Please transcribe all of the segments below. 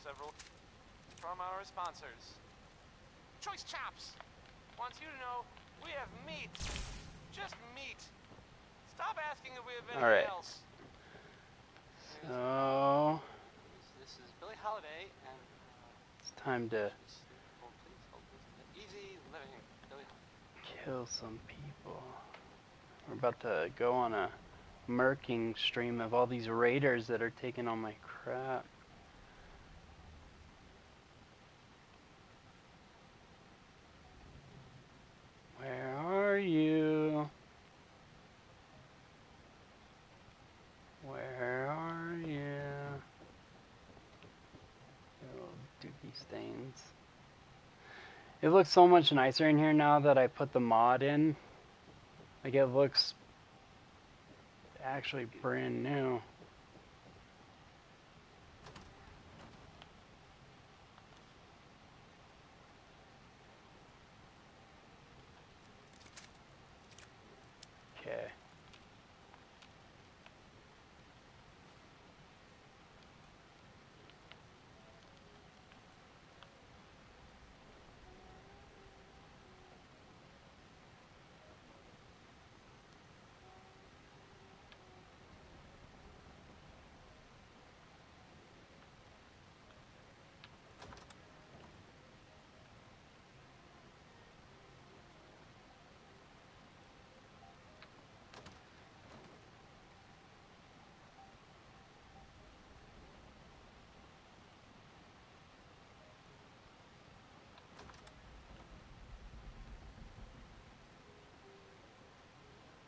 several from our sponsors. Choice Chops wants you to know we have meat. Just meat. Stop asking if we have anything else. So this is Billie Holiday and it's time to easy living. Billie kill some people. We're about to go on a murking stream of all these raiders that are taking all my crap. Where are you? Where are you? Little dookie stains. It looks so much nicer in here now that I put the mod in. Like, it looks actually brand new. Okay.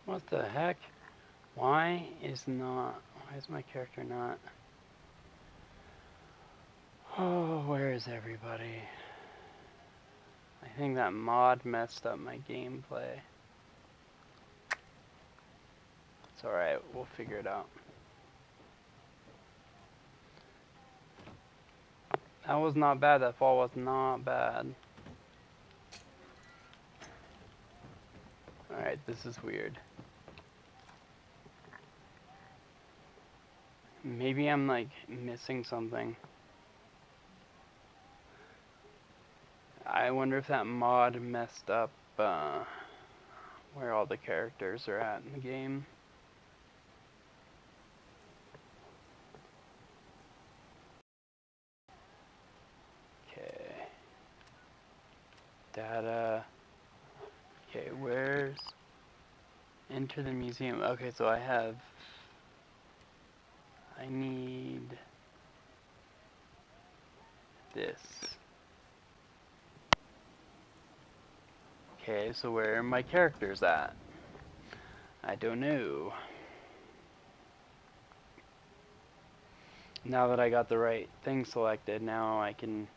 What the heck? Why is my character not? Oh, where is everybody? I think that mod messed up my gameplay. It's alright, we'll figure it out. That was not bad, that fall was not bad. Alright, this is weird. Maybe I'm like missing something. I wonder if that mod messed up where all the characters are at in the game. Okay. Data. Okay, where's... Enter the museum. Okay, so I need this. Okay, so where are my characters at? I don't know. Now that I got the right thing selected, now I can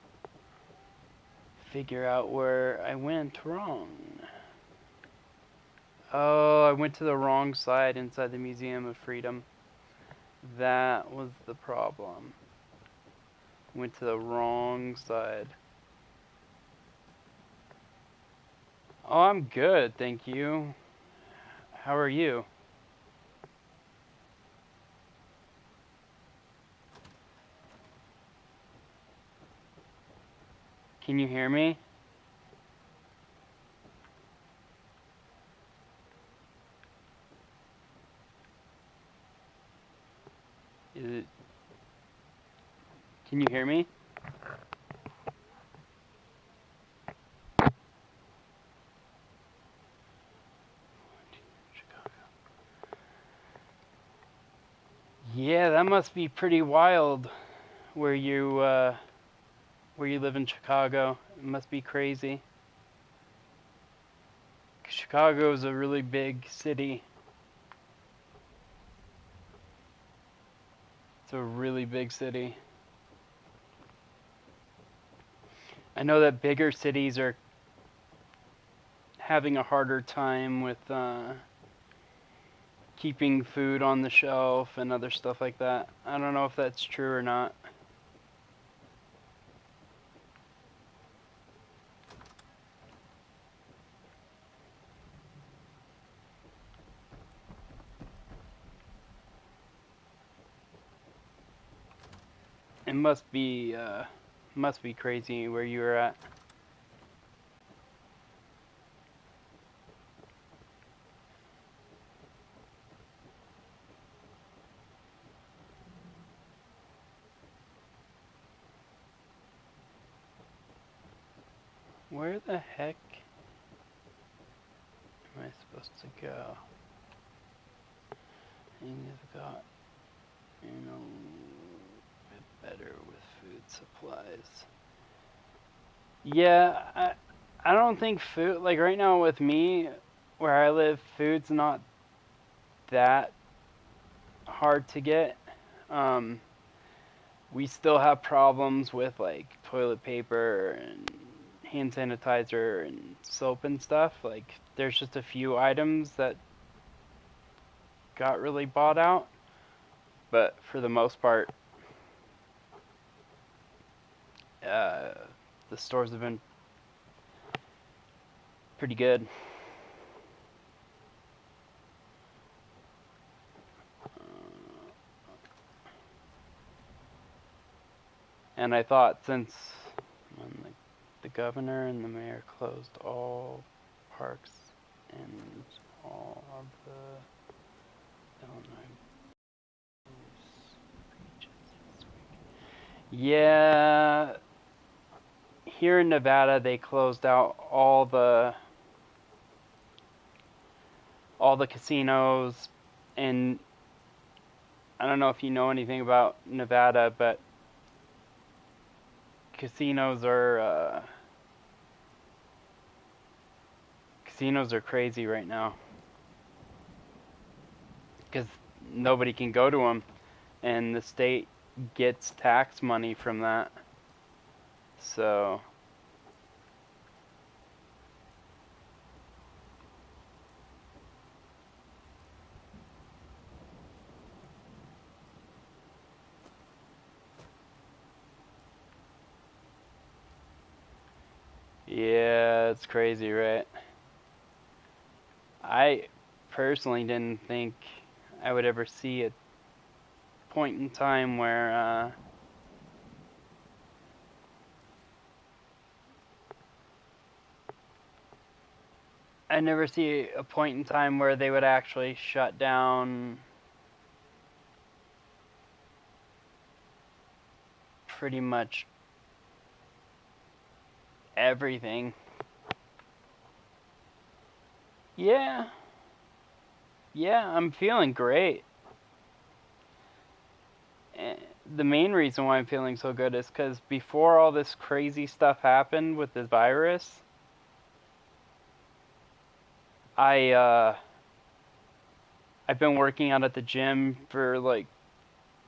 figure out where I went wrong. Oh, I went to the wrong side inside the Museum of Freedom. That was the problem. Went to the wrong side. Oh, I'm good, thank you. How are you? Can you hear me? Can you hear me? Yeah, that must be pretty wild where you live in Chicago. It must be crazy. Chicago is a really big city. It's a really big city. I know that bigger cities are having a harder time with keeping food on the shelf and other stuff like that. I don't know if that's true or not. It must be crazy where you were at. Where the heck am I supposed to go? Things got, a bit better with food supplies. Yeah, I don't think food, like right now with me, where I live, food's not that hard to get. We still have problems with like toilet paper and hand sanitizer and soap and stuff. Like there's just a few items that got really bought out, but for the most part, the stores have been pretty good. And I thought since when the governor and the mayor closed all parks and all of the Illinois beaches this week. Yeah, here in Nevada they closed out all the casinos, and I don't know if you know anything about Nevada, but casinos are crazy right now because nobody can go to them, and the state gets tax money from that. So yeah, it's crazy, right? I personally didn't think I would ever see a point in time where I never see a point in time where they would actually shut down pretty much everything. Yeah, I'm feeling great. The main reason why I'm feeling so good is because before all this crazy stuff happened with this virus, I've been working out at the gym for like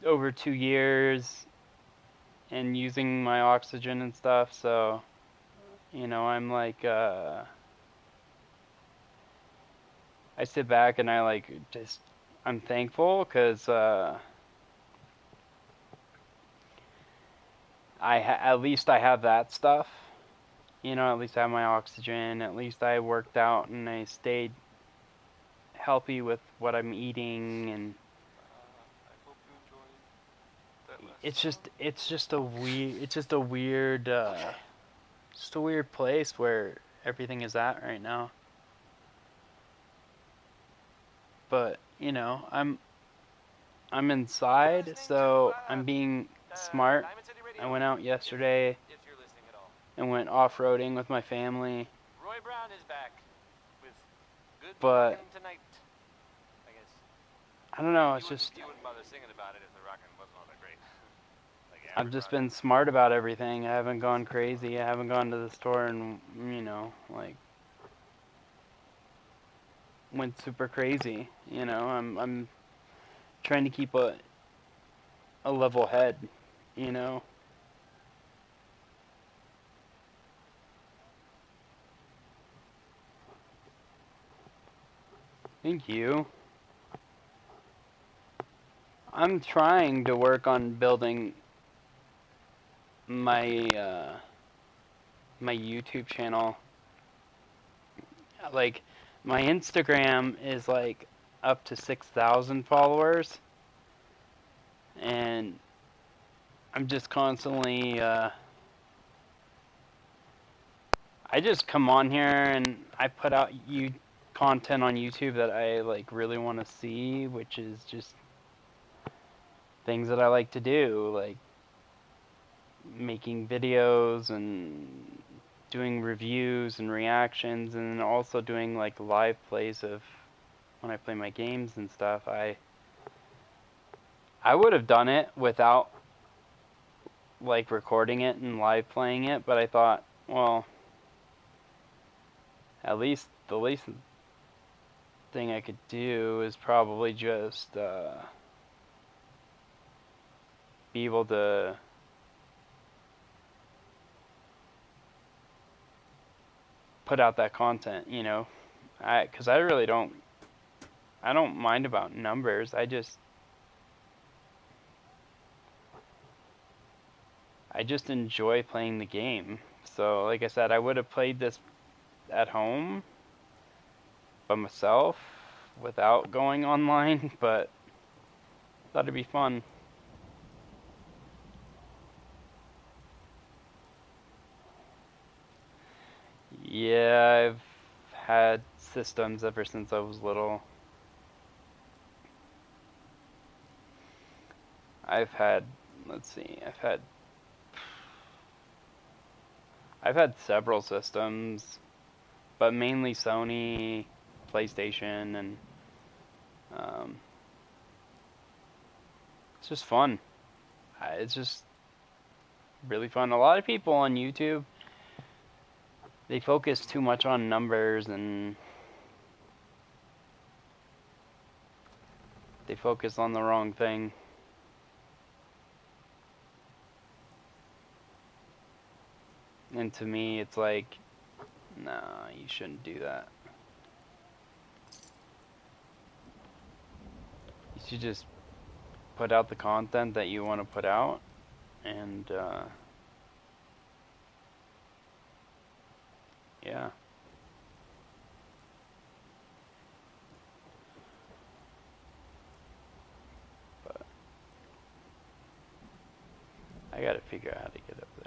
over 2 years and using my oxygen and stuff, so I'm like I sit back and I like just I'm thankful because at least I have that stuff. At least I have my oxygen. At least I worked out and I stayed healthy with what I'm eating, and I hope you enjoyed that last it's just a weird place where everything is at right now. But I'm inside, so I'm being smart. I went out yesterday and went off-roading with my family. Roy Brown is back with good But rockin' tonight, I guess. I don't know, it's just You wouldn't bother singing about it if the rockin' wasn't all that great. I've just been smart about everything. I haven't gone crazy. I haven't gone to the store and like went super crazy. I'm trying to keep a level head, Thank you. I'm trying to work on building my my YouTube channel. Like my Instagram is like up to 6,000 followers, and I'm just constantly, I just come on here and I put out content on YouTube that I like really want to see, which is just things that I like to do, like making videos and doing reviews and reactions, and also doing like live plays of when I play my games and stuff. I would have done it without like recording it and live playing it, but I thought, well, at least the least thing I could do is probably just be able to put out that content, you know. Because I really don't mind about numbers. I just enjoy playing the game. So like I said, I would have played this at home by myself without going online, but thought it'd be fun. Yeah, I've had systems ever since I was little. I've had, let's see, I've had several systems, but mainly Sony, PlayStation, and it's just fun. It's just really fun. A lot of people on YouTube, they focus too much on numbers and they focus on the wrong thing. And to me, it's like, no, you shouldn't do that. You should just put out the content that you want to put out, and yeah. But I gotta figure out how to get up there.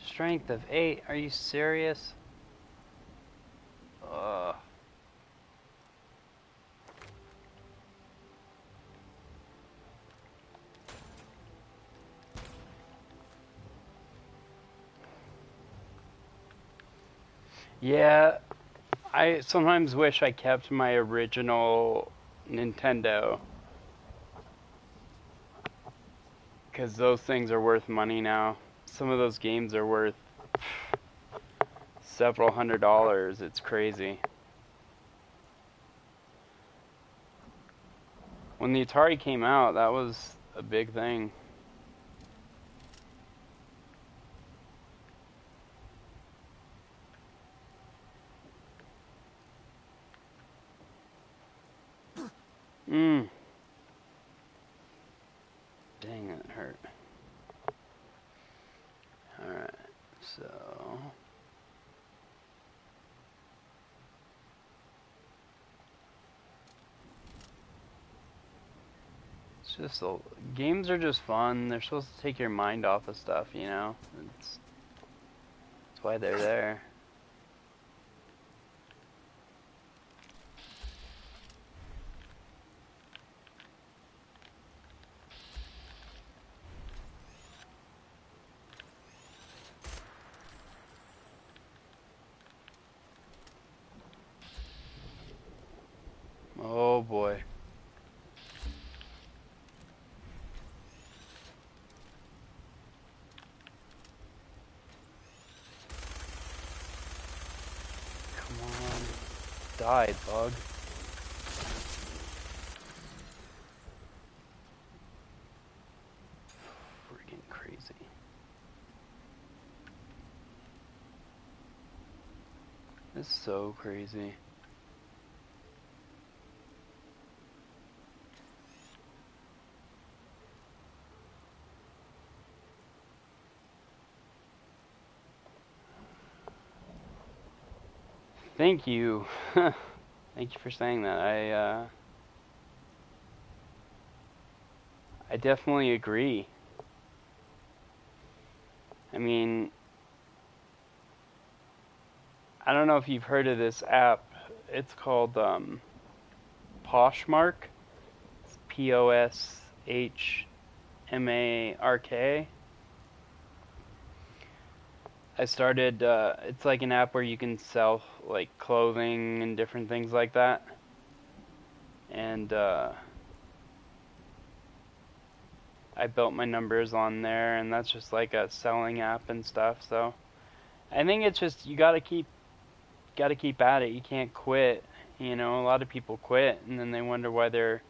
Strength of 8. Are you serious? Ugh. Yeah, I sometimes wish I kept my original Nintendo, because those things are worth money now. Some of those games are worth several $100s. It's crazy. When the Atari came out, that was a big thing. Dang, that hurt. Alright, so... it's just, games are just fun. They're supposed to take your mind off of stuff, you know? That's why they're there. Oh boy. died, bug. Freaking crazy. It's so crazy. Thank you. Thank you for saying that. I definitely agree. I mean, I don't know if you've heard of this app. It's called Poshmark. It's Poshmark. I started, it's like an app where you can sell like clothing and different things like that. And I built my numbers on there, and that's just like a selling app and stuff. So I think it's just you gotta keep at it. You can't quit. You know, a lot of people quit, and then they wonder why they're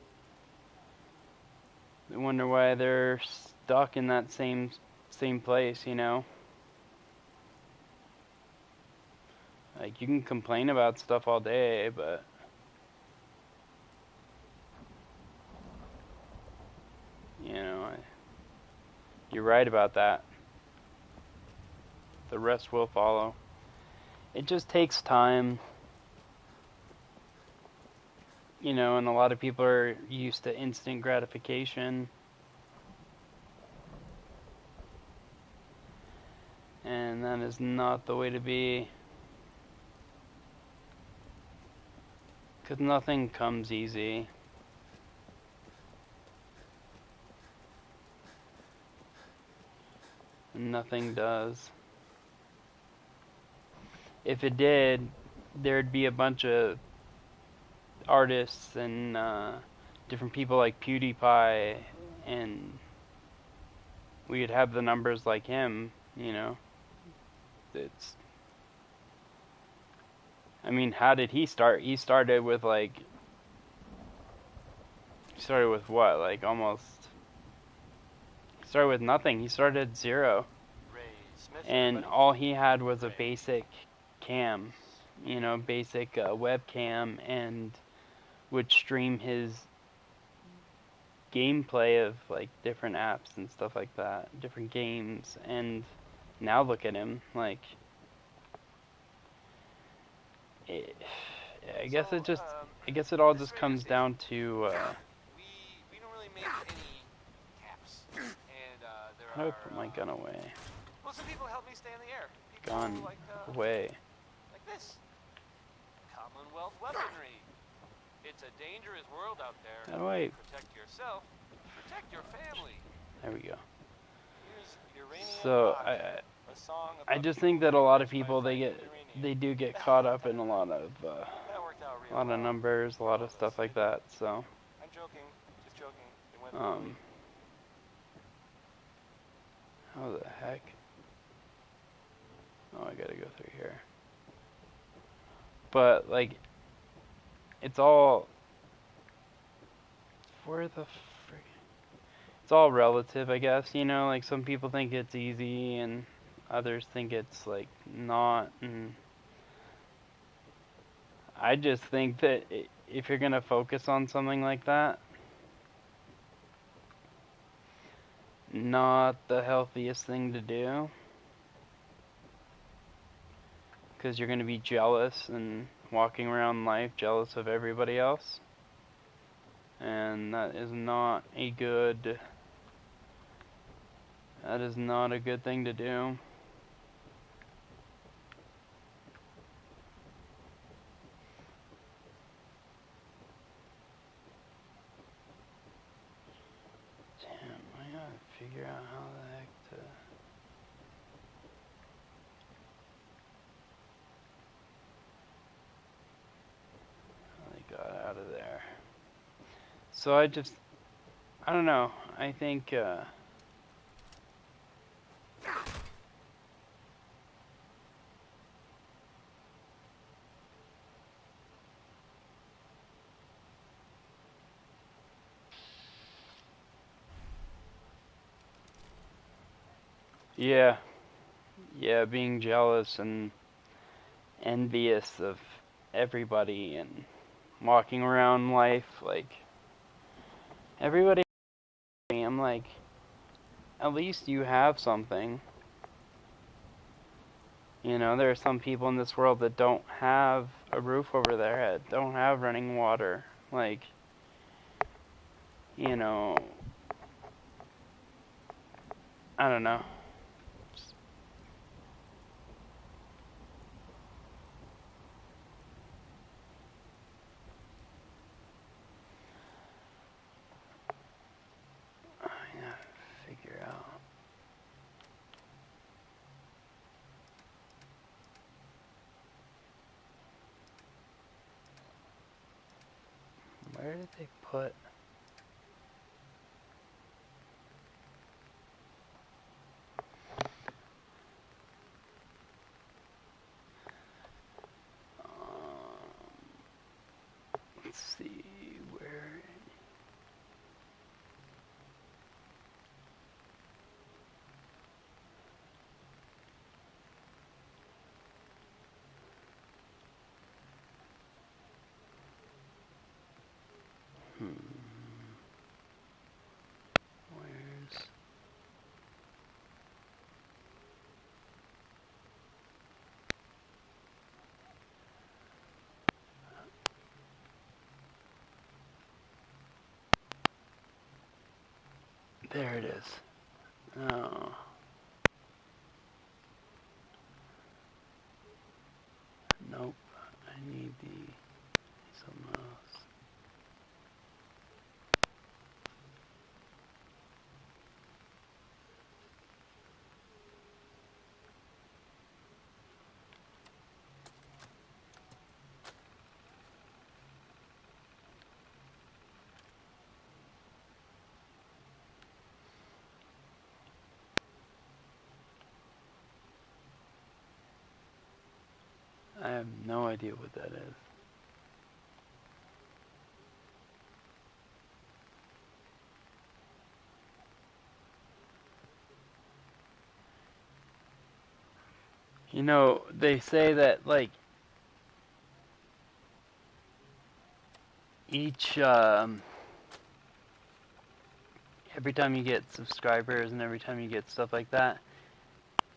stuck in that same place. You know. Like, you can complain about stuff all day, but you know, you're right about that. The rest will follow. It just takes time, you know, and a lot of people are used to instant gratification. And that is not the way to be. Because nothing comes easy. Nothing does. If it did, there'd be a bunch of artists and different people like PewDiePie, and we'd have the numbers like him, you know. I mean, how did he start? He started with what? Like he started with nothing. He started at zero. And all he had was a basic cam, you know, basic webcam, and would stream his gameplay of like different apps and stuff like that, different games. And now look at him, like, I guess it all just comes down to we don't really make any caps, and how do I put my gun away? Well, some people help me stay in the air. People Gun like, away. Like this. Commonwealth weaponry. It's a dangerous world out there. How do I protect yourself? Protect your family. There we go. Here's Uranium So Rock, a song I about just think that a lot of people uranium. they do get caught up in a lot of That worked out real well. numbers, a lot of stuff like that. So I'm joking, just joking. It went poorly. how the heck? Oh, I gotta go through here. But like, it's all where the frick? It's all relative, I guess. You know, like some people think it's easy, and others think it's like not. And I just think that if you're gonna focus on something like that, not the healthiest thing to do, because you're gonna be jealous and walking around life jealous of everybody else, and that is not a good thing to do. I gotta figure out how the heck they got out of there. So I don't know. I think Yeah, yeah, being jealous and envious of everybody and walking around life like everybody. I'm like, at least you have something. You know, there are some people in this world that don't have a roof over their head, don't have running water. Like, you know, I don't know. I gotta figure out. Where did they put? Let's see where. Where's? There it is. Oh. Nope. I need something else. I have no idea what that is. You know, they say that, like, each, every time you get subscribers and every time you get stuff like that,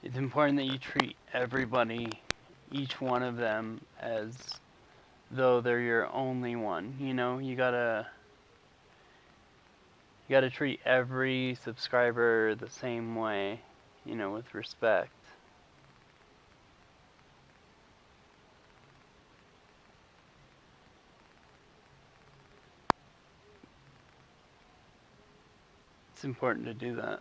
it's important that you treat everybody, each one of them, as though they're your only one. You know, you gotta treat every subscriber the same way, you know, with respect. It's important to do that.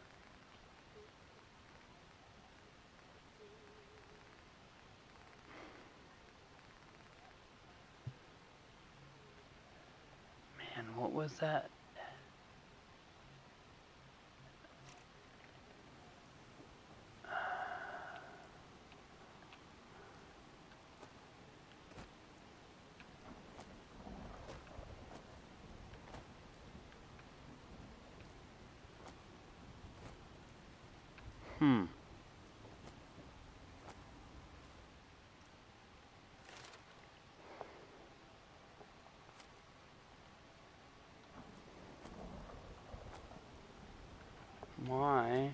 Man, what was that? Hmm. Why?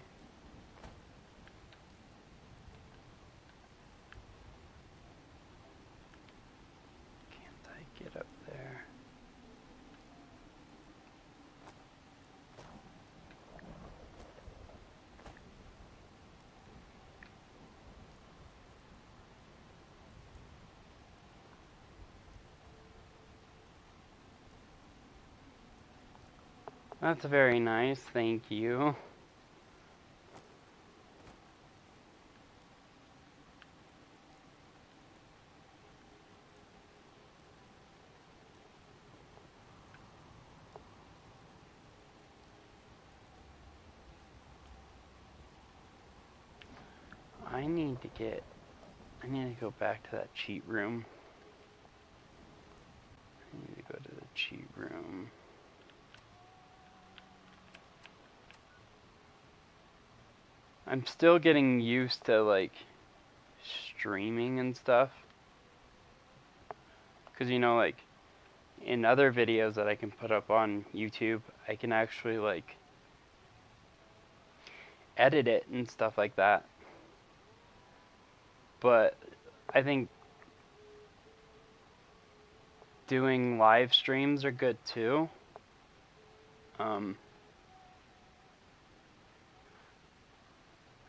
Can't I get up there? That's very nice, thank you. I need to go back to that cheat room. I need to go to the cheat room. I'm still getting used to like streaming and stuff. Cause you know, like in other videos that I can put up on YouTube, I can actually like edit it and stuff like that. But I think doing live streams are good too.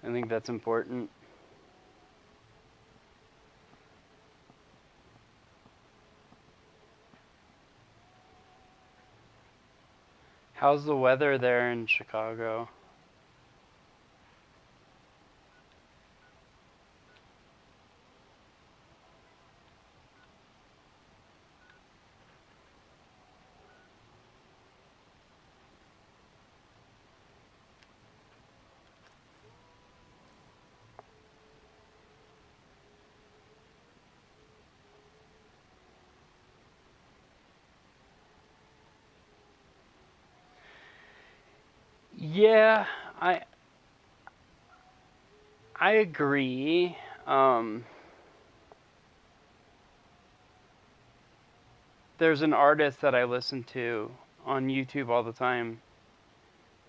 I think that's important. How's the weather there in Chicago? Yeah, I agree. There's an artist that I listen to on YouTube all the time,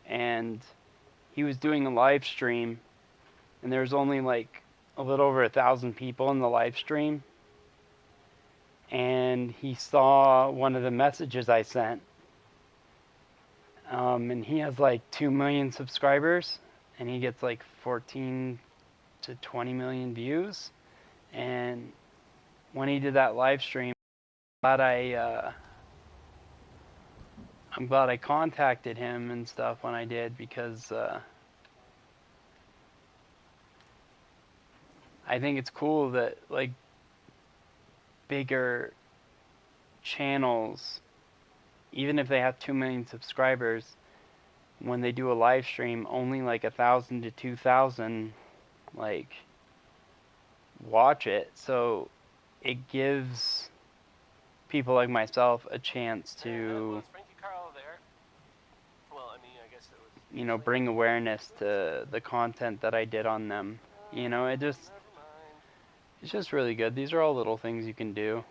and he was doing a live stream, and there was only like a little over 1,000 people in the live stream, and he saw one of the messages I sent, and he has like 2 million subscribers, and he gets like 14 to 20 million views. And when he did that live stream, I'm glad I contacted him and stuff when I did, because I think it's cool that like bigger channels, even if they have 2 million subscribers, when they do a live stream, only like 1,000 to 2,000 like watch it. So it gives people like myself a chance to, you know, bring awareness to the content that I did on them. You know, it's just really good. These are all little things you can do.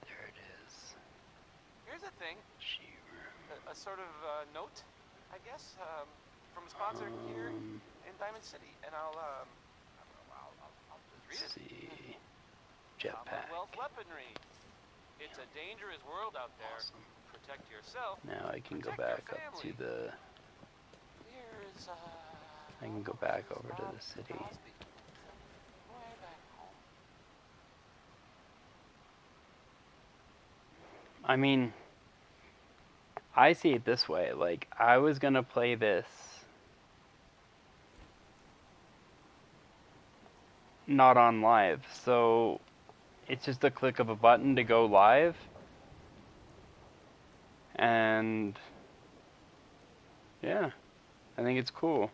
There it is. Here's a thing. A sort of note, I guess, from a sponsor here in Diamond City, and I'll just read it. See, Jetpack. Commonwealth weaponry. It's a dangerous world out there. Awesome. Protect yourself. Now I can go Protect back your up to family. the. Here's I can go back over to the city. Way back home. I mean, I see it this way. Like, I was gonna play this not on live, so it's just a click of a button to go live, and yeah, I think it's cool.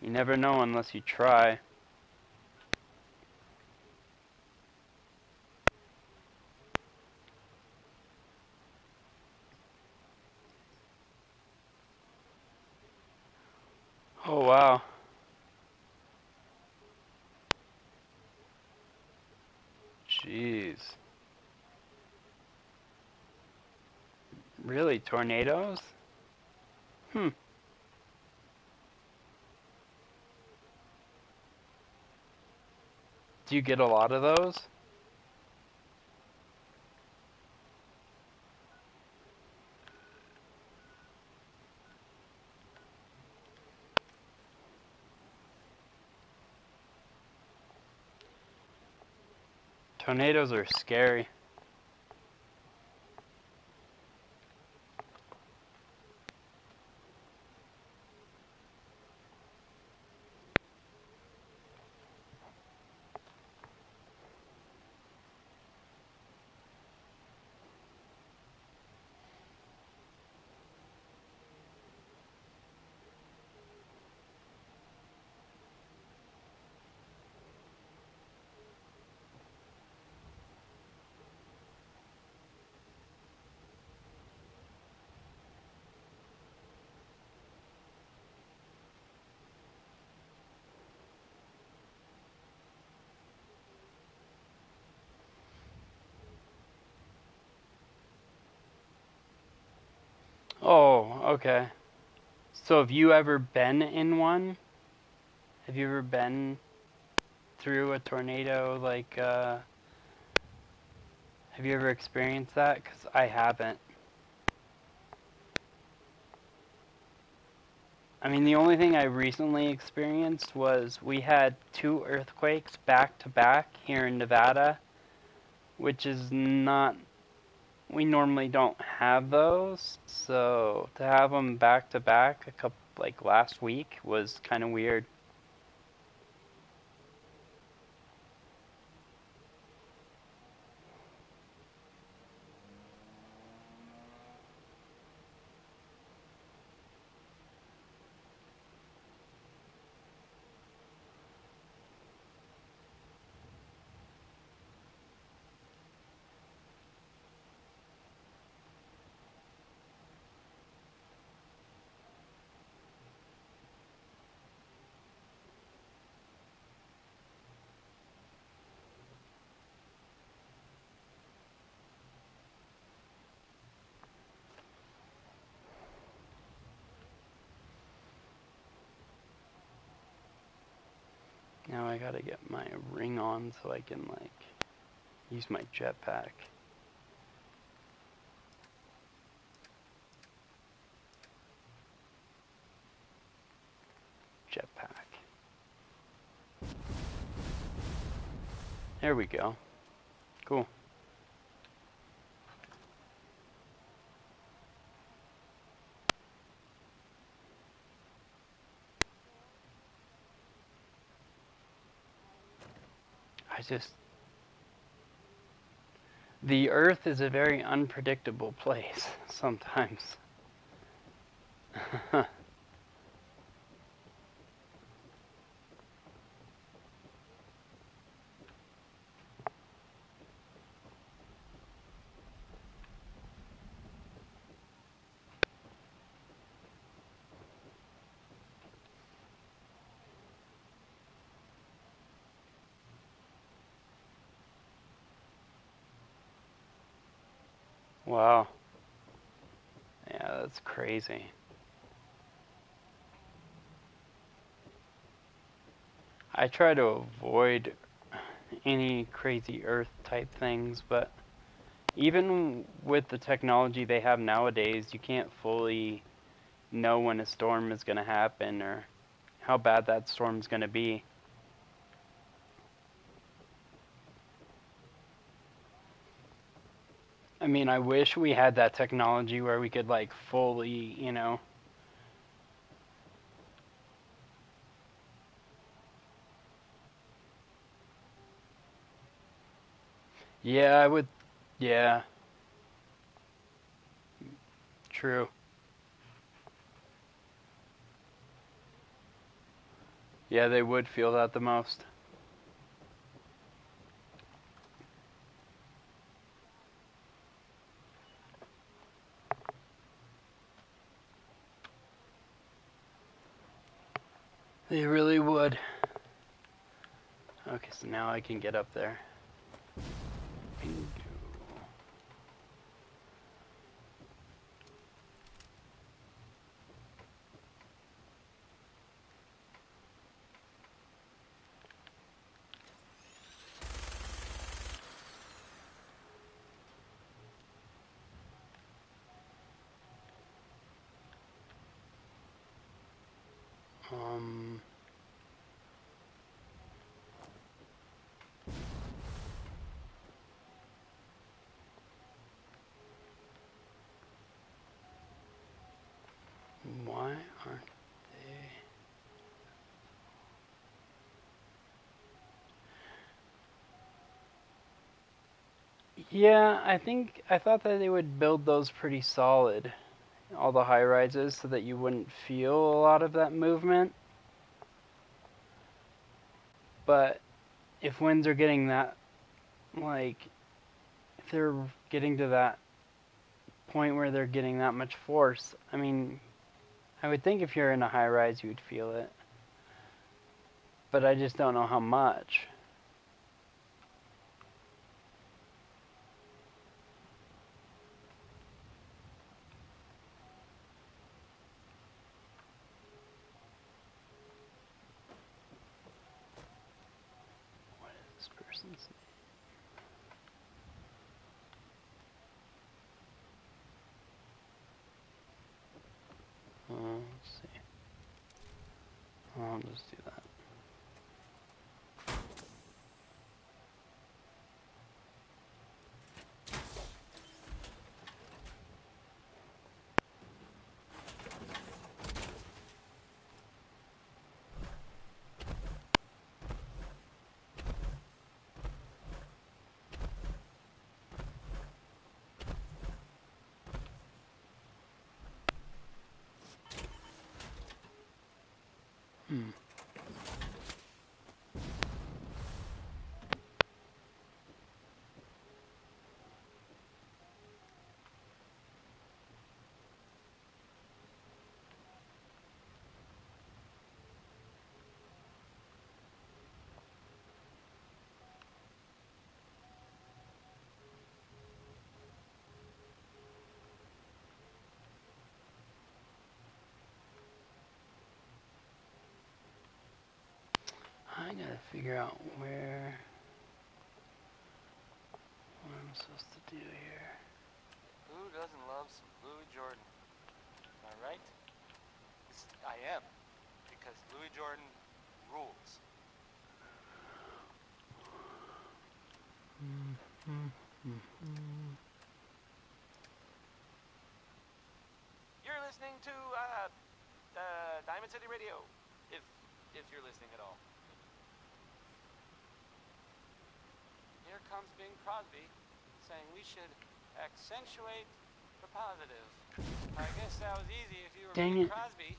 You never know unless you try. Oh wow. Jeez. Really? Tornadoes? Hmm. Do you get a lot of those? Tornadoes are scary. Okay. So have you ever been in one? Have you ever been through a tornado? Like, have you ever experienced that? Because I haven't. I mean, the only thing I recently experienced was we had 2 earthquakes back to back here in Nevada, which is not, we normally don't have those. So to have them back to back a couple, like last week, was kind of weird. Now I gotta get my ring on so I can, like, use my jetpack. Jetpack. There we go. Cool. The Earth is a very unpredictable place sometimes. Wow. Yeah, that's crazy. I try to avoid any crazy Earth type things, but even with the technology they have nowadays, you can't fully know when a storm is going to happen or how bad that storm's going to be. I mean, I wish we had that technology where we could, like, fully, you know. Yeah, I would. Yeah, true. Yeah, they would feel that the most. They really would. Okay, so now I can get up there. Um, why aren't they? Yeah, I thought that they would build those pretty solid, all the high rises, so that you wouldn't feel a lot of that movement. But if winds are getting that, like, if they're getting to that point where they're getting that much force, I mean, I would think if you're in a high rise, you would feel it. But I just don't know how much. Let's see. Let's see. I'll just do that. I gotta figure out what I'm supposed to do here. Who doesn't love some Louis Jordan? Am I right? I am, because Louis Jordan rules. You're listening to Diamond City Radio, if you're listening at all. Here comes Bing Crosby saying we should accentuate the positive. I guess that was easy if you were Dang Bing it. Crosby.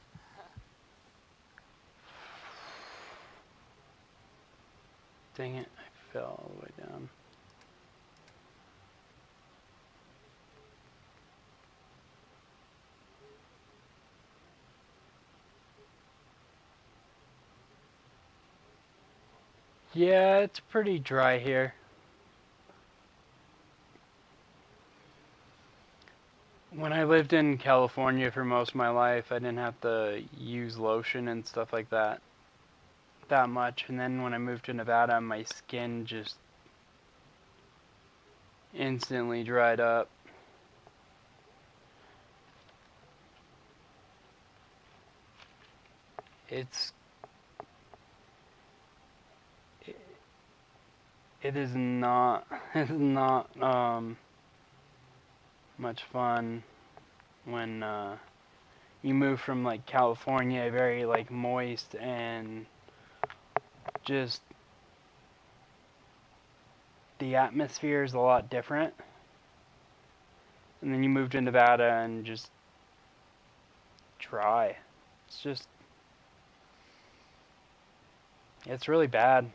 Dang it, I fell all the way down. Yeah, it's pretty dry here. When I lived in California for most of my life, I didn't have to use lotion and stuff like that much. And then when I moved to Nevada, my skin just instantly dried up. It is not much fun when you move from like California, very like moist and just the atmosphere is a lot different. And then you move to Nevada and just dry. It's really bad.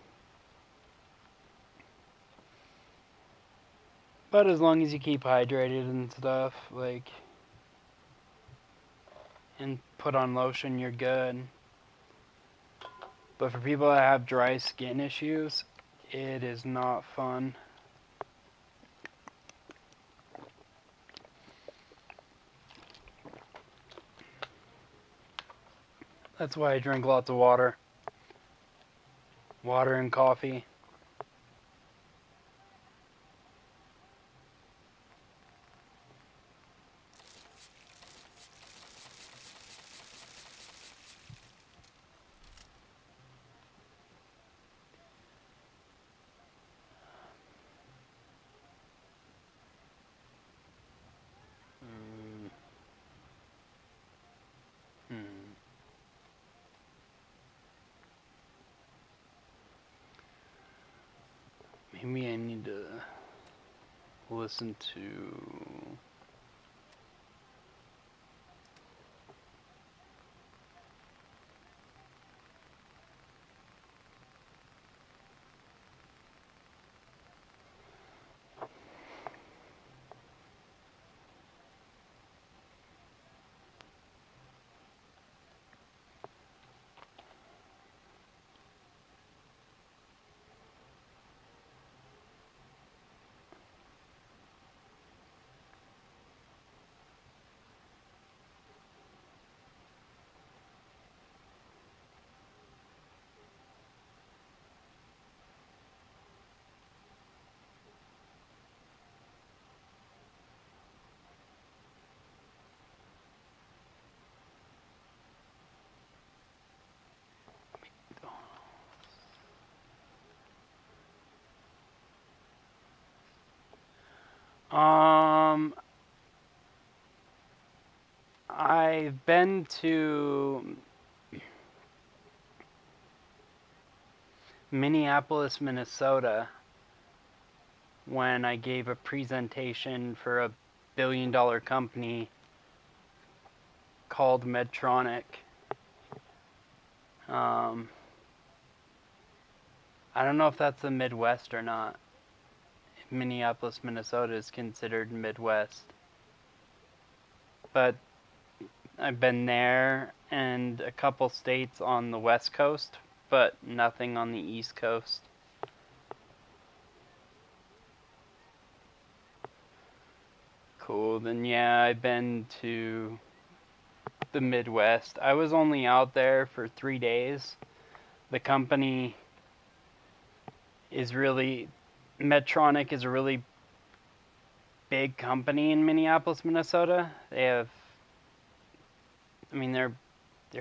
But as long as you keep hydrated and stuff, like, and put on lotion, you're good. But for people that have dry skin issues, it is not fun. That's why I drink lots of water. Water and coffee. Maybe I need to listen to... I've been to Minneapolis, Minnesota when I gave a presentation for a billion-dollar company called Medtronic. I don't know if that's the Midwest or not. Minneapolis, Minnesota is considered Midwest. But I've been there and a couple states on the West Coast, but nothing on the East Coast. Cool, then yeah, I've been to the Midwest. I was only out there for 3 days. The company is Medtronic is a really big company in Minneapolis, Minnesota. They're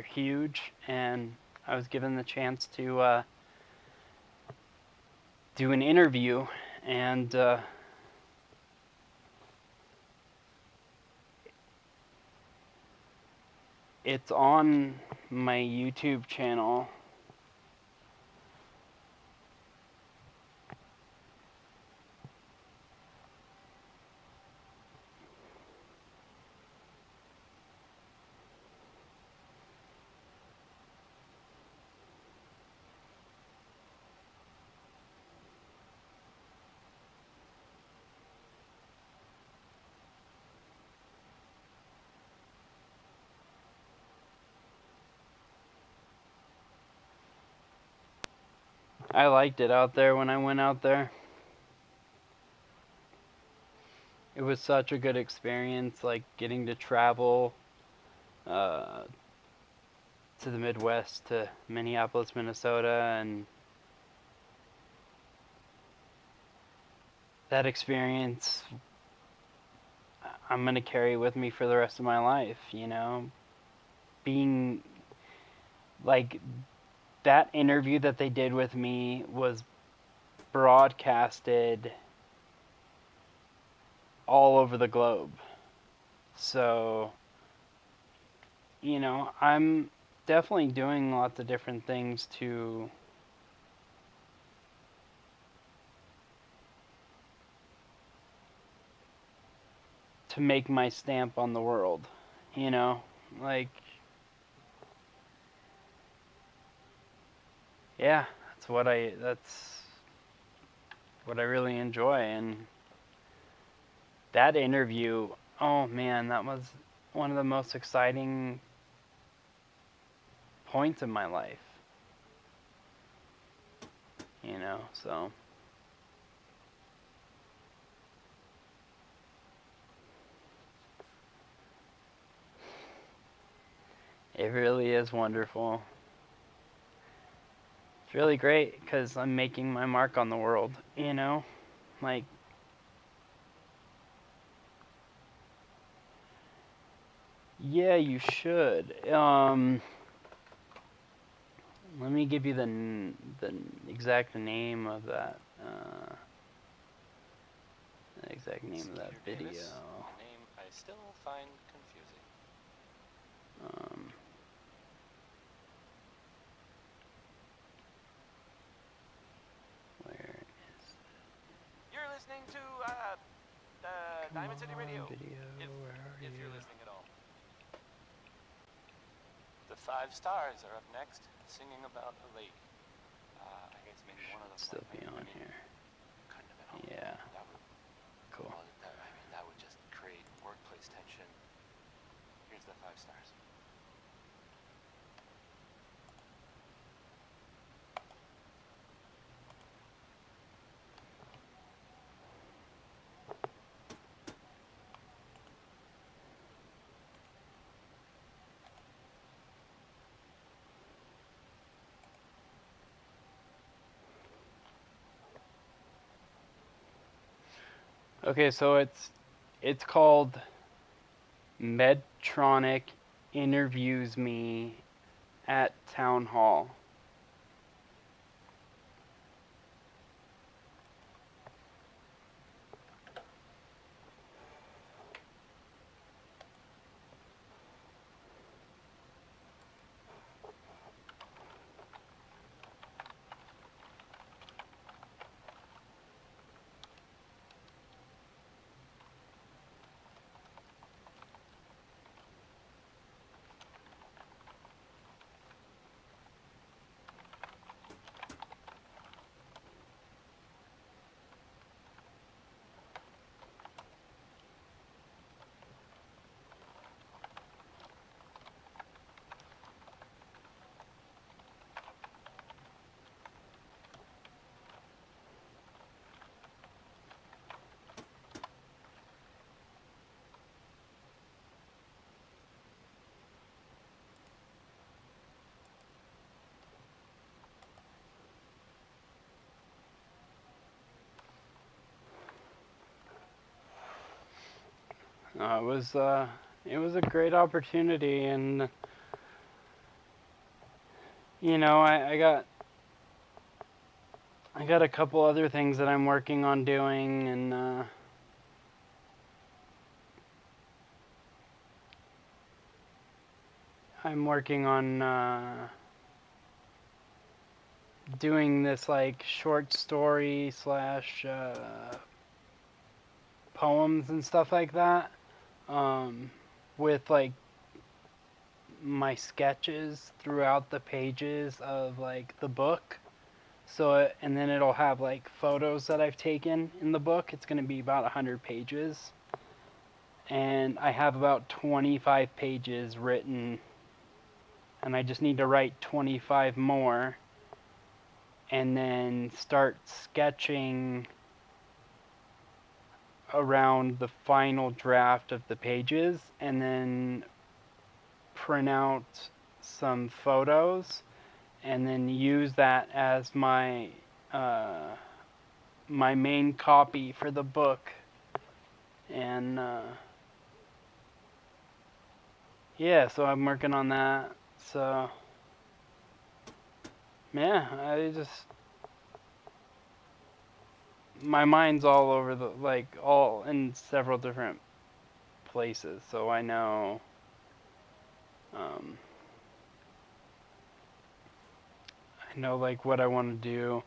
huge, and I was given the chance to do an interview, and it's on my YouTube channel. I liked it out there when I went out there. It was such a good experience, like getting to travel to the Midwest, to Minneapolis, Minnesota, and that experience I'm going to carry with me for the rest of my life, Being, like, that interview that they did with me was broadcasted all over the globe. So, I'm definitely doing lots of different things to make my stamp on the world, like, yeah, that's what I really enjoy. And that interview, oh man, that was one of the most exciting points in my life, so it really is wonderful. It's really great because I'm making my mark on the world, like, yeah, you should. Let me give you the exact name of that. The exact name of that video. Name I still find confusing. Where is it? You're listening to Diamond City Radio. Video, if you're listening at all. The 5 stars are up next, singing about a lake. I guess maybe one of them still be on here. Couldn't have been on. Yeah. That would, cool. Well, that would just create workplace tension. Here's the 5 stars. Okay, so it's called Medtronic Interviews Me at Town Hall. It was a great opportunity, and you know, I got a couple other things that I'm working on doing, and I'm working on doing this like short story slash poems and stuff like that, with like my sketches throughout the pages of like the book. So, and then it'll have like photos that I've taken in the book. It's going to be about 100 pages. And I have about 25 pages written, and I just need to write 25 more and then start sketching around the final draft of the pages, and then print out some photos and then use that as my my main copy for the book. And yeah, so I'm working on that. So yeah, my mind's all over the, like, all in several different places. So I know like what I want to do.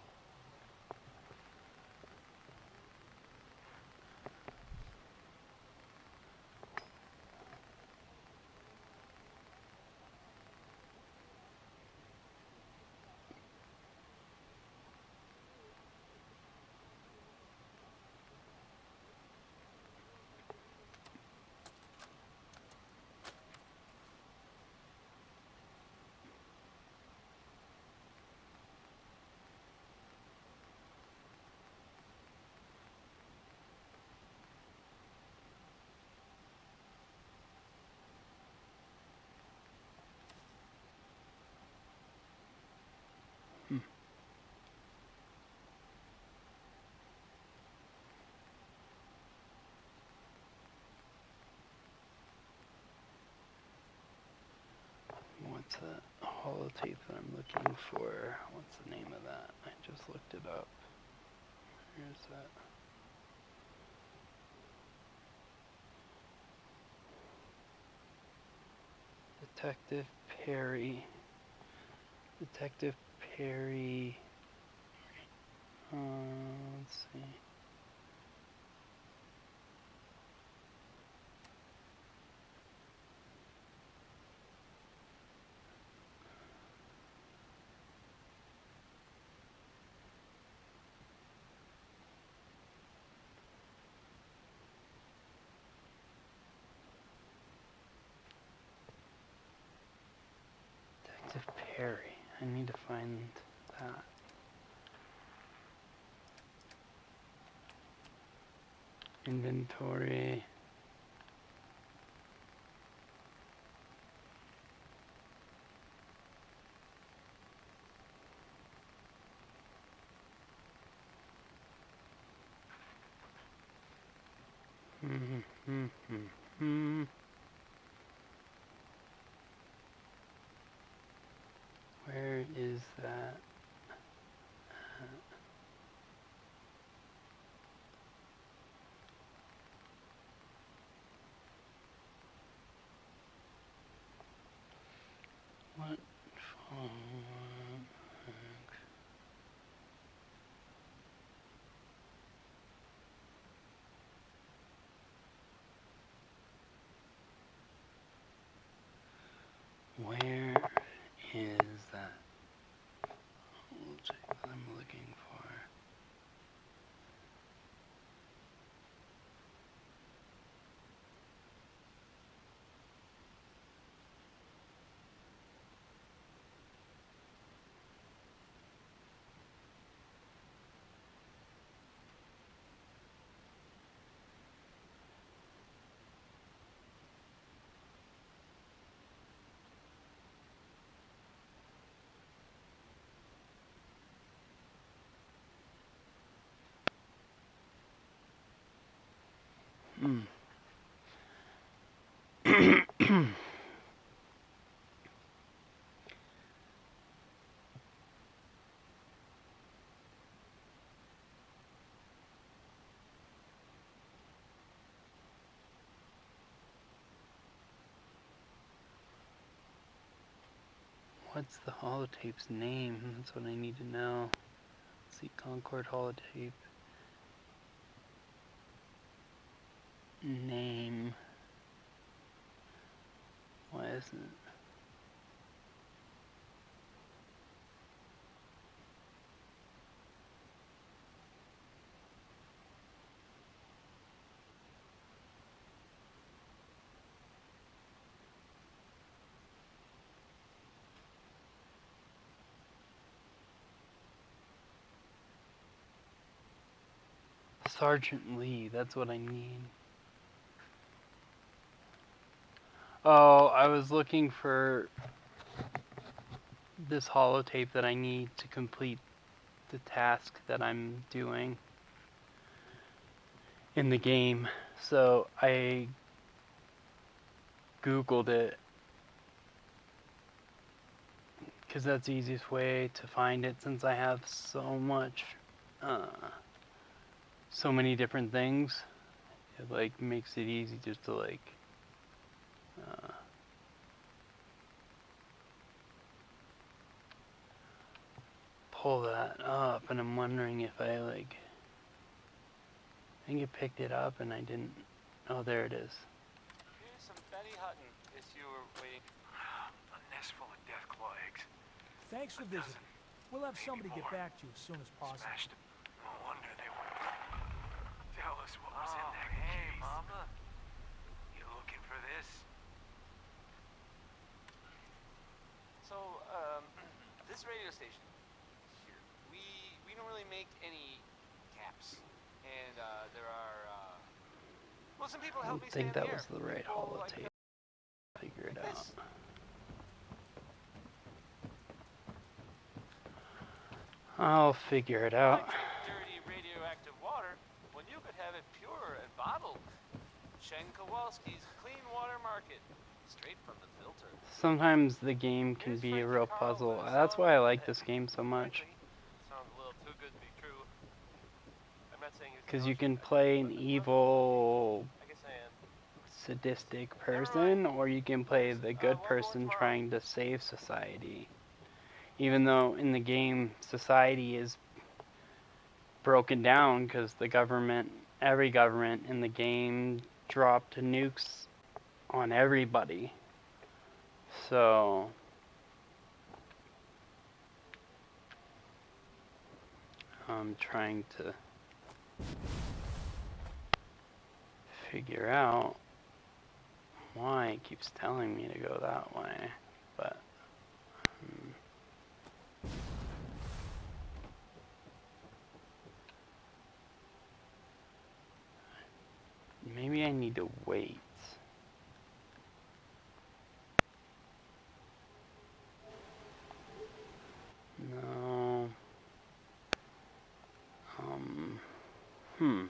What's that holotape that I'm looking for? What's the name of that? I just looked it up. Here's that. Detective Perry. Detective Perry. Let's see. Detective Perry. I need to find that. Inventory. Where is that? What phone? Where is that object that I'm looking for? What's the holotape's name? That's what I need to know. Let's see, Concord holotape. Name. Why isn't it? Sergeant Lee, that's what I need. Oh, I was looking for this holotape that I need to complete the task that I'm doing in the game. So I Googled it because that's the easiest way to find it since I have so many different things. It like makes it easy just to like pull that up, and I'm wondering if I think it picked it up and I didn't. Oh, there it is. Here's some Betty Hutton, if you were waiting. A nest full of deathclaw eggs. Thanks for visiting. We'll have somebody get back to you as soon as possible. Smashed them. No wonder they were. Tell us what was in that Hey, case. Mama. You looking for this? So, this radio station here, we don't really make any caps, and there are well, some people I help don't me stay think on that the was air. the right People like holotape. Figure it this. out. I'll figure it out. Dirty radioactive water when you could have it pure and bottled. Chen Kowalski's Clean Water Market, straight from the filter. Sometimes the game can be a real puzzle. That's why I like this game so much. Sounds a little too good to be true. I'm not saying it's Because you can play an evil, I guess I am. sadistic person, or you can play the good person trying to save society. Even though in the game, society is broken down because the government, every government in the game dropped nukes on everybody. So I'm trying to figure out why it keeps telling me to go that way, but maybe I need to wait. No. Hmm.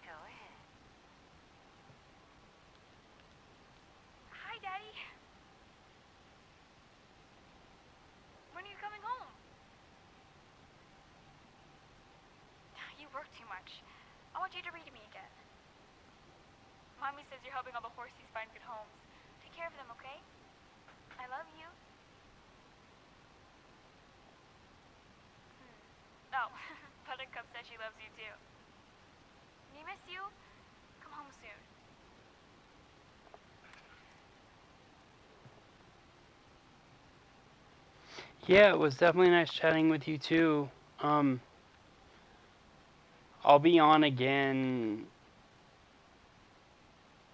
Go ahead. Hi, Daddy. When are you coming home? You work too much. I want you to read to me again. Mommy says you're helping all the horsies find good homes. Take care of them, okay? I love you. Oh, Buttercup says she loves you too. We miss you. Come home soon. Yeah, it was definitely nice chatting with you too. I'll be on again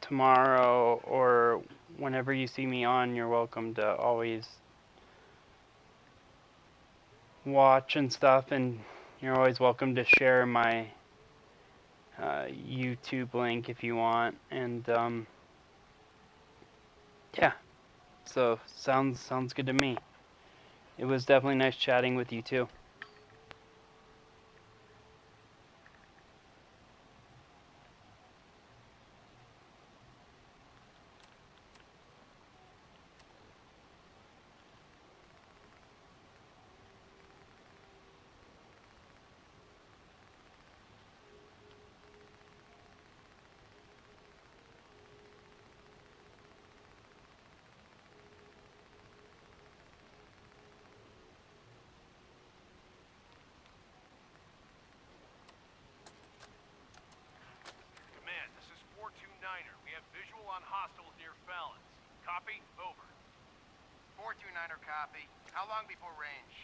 tomorrow, or whenever you see me on, you're welcome to always watch and stuff, and you're always welcome to share my YouTube link if you want. And yeah, so sounds good to me. It was definitely nice chatting with you too. Command, this is 429er. We have visual on hostiles near Fallon's. Copy? Over. 429er copy. How long before range?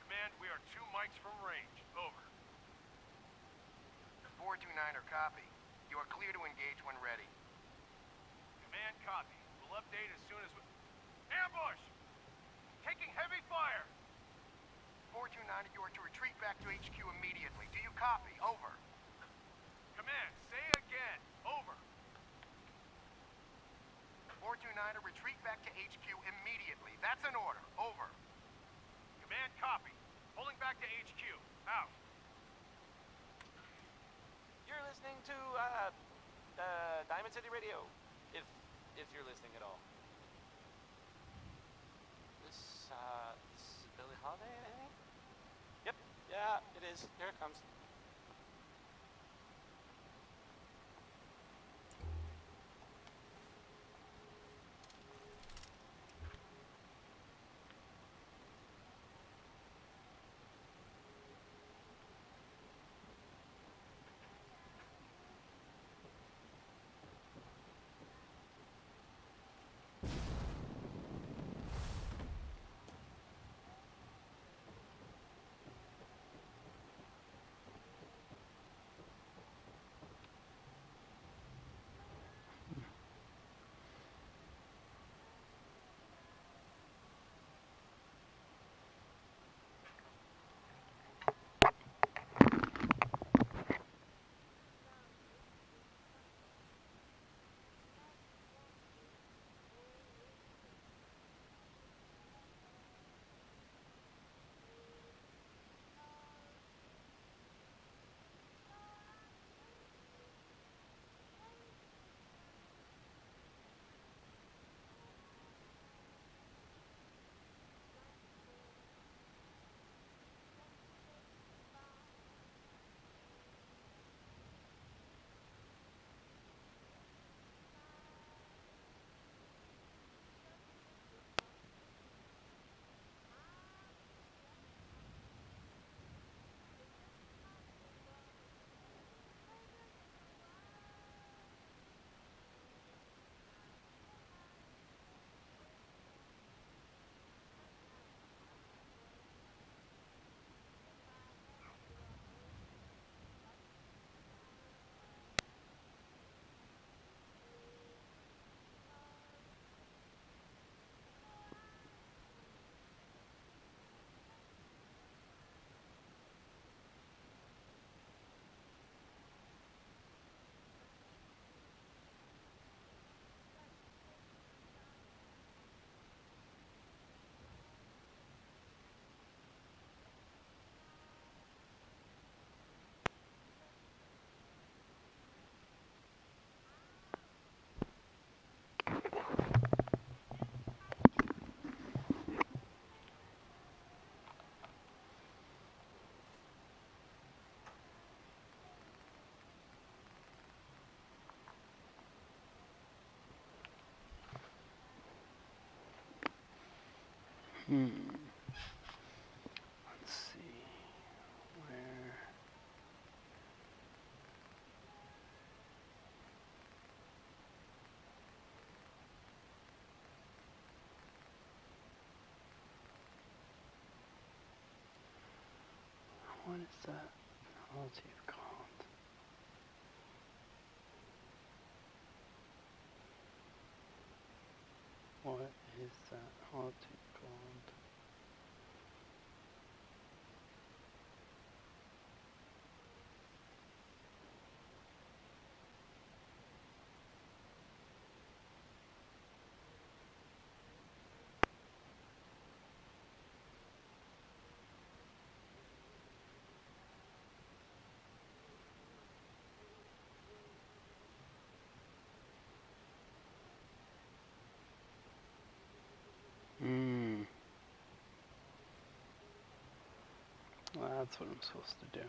Command, we are 2 mics from range. Over. 429er copy. You are clear to engage when ready. Command, copy. We'll update as soon as we... Ambush! Taking heavy fire! 429er, you are to retreat back to HQ immediately. Do you copy? Over. Command, say again. Over. 429er, retreat back to HQ immediately. That's an order. Over. Command, copy. Pulling back to HQ. Out. You're listening to Diamond City Radio, if you're listening at all. This is Billie Holiday, I think? Yep, yeah, it is. Here it comes. Let's see. Where... What is that? Holotape called? What is that holotape called? Well, that's what I'm supposed to do.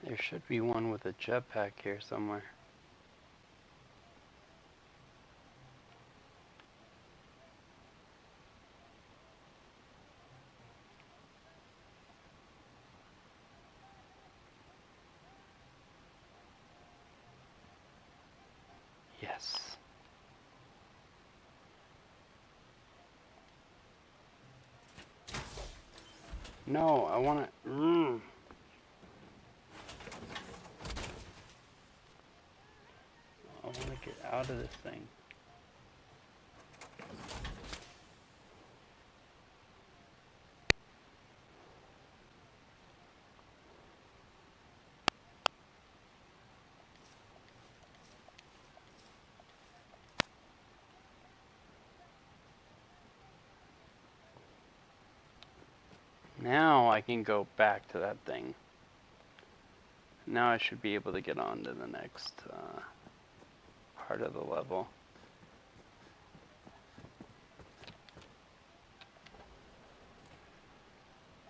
There should be one with a jetpack here somewhere. Yes. No, I want to... I want to get out of this thing. Now I can go back to that thing. Now I should be able to get on to the next part of the level.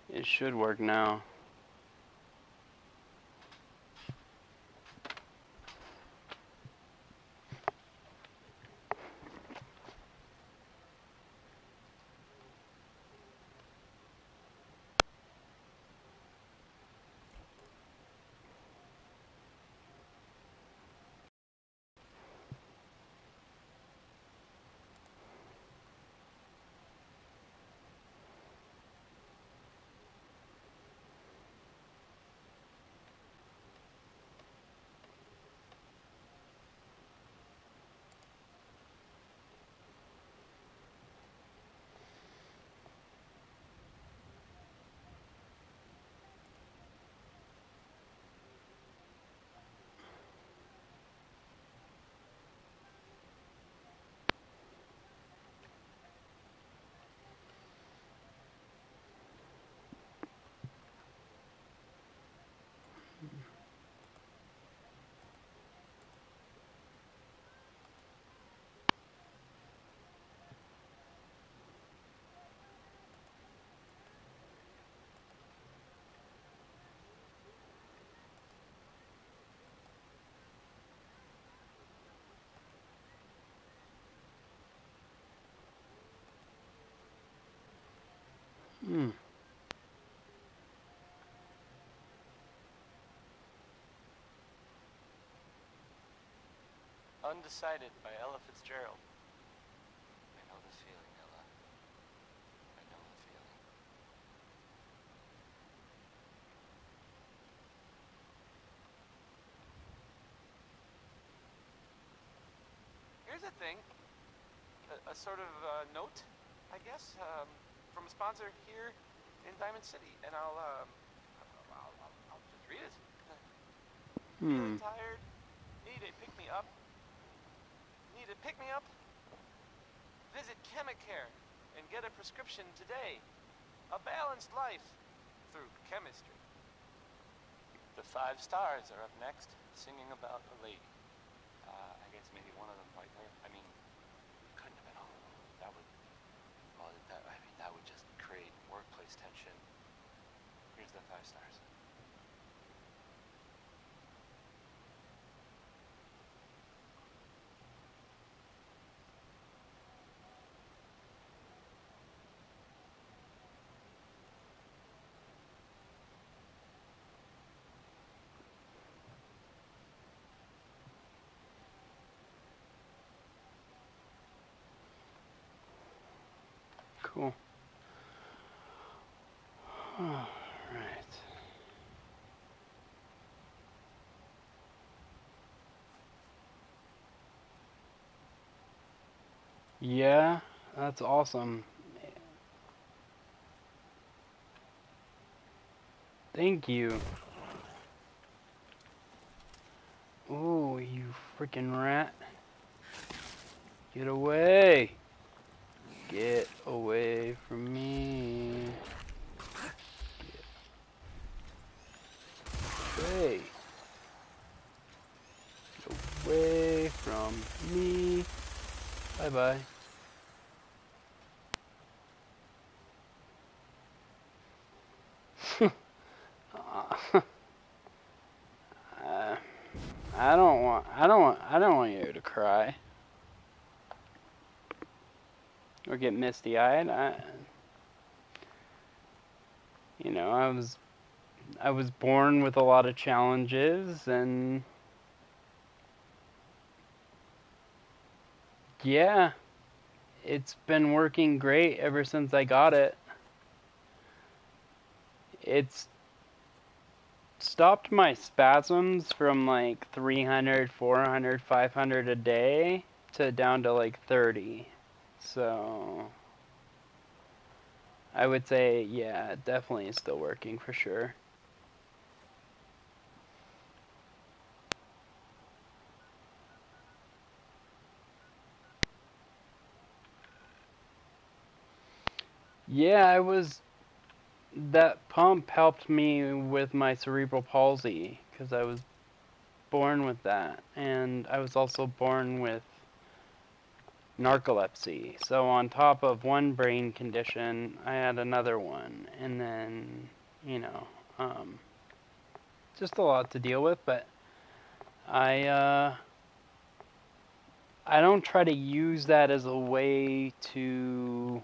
It should work now. Undecided by Ella Fitzgerald. I know this feeling, Ella. I know the feeling. Here's a thing. A sort of note, I guess, from a sponsor here in Diamond City, and I'll just read it. Feeling tired? Need a pick-me-up? Need a pick-me-up? Visit Chemicare and get a prescription today. A balanced life through chemistry. The 5 stars are up next, singing about a lady. I guess maybe one of them white hair. I mean, couldn't have been all of them. That would, well, that would just create workplace tension. Here's the 5 stars. Cool. All right. Yeah, that's awesome. Thank you. Oh, you freaking rat. Get away. Get away from me. Get away. Get away from me. Bye-bye. I don't want you to cry or get misty-eyed. You know, I was born with a lot of challenges, and yeah, it's been working great ever since I got it. It's stopped my spasms from like 300, 400, 500 a day to down to like 30. So I would say, yeah, it definitely is still working for sure. Yeah, that pump helped me with my cerebral palsy because I was born with that, and I was also born with narcolepsy. So on top of one brain condition, I had another one, and then, you know, just a lot to deal with, but I don't try to use that as a way to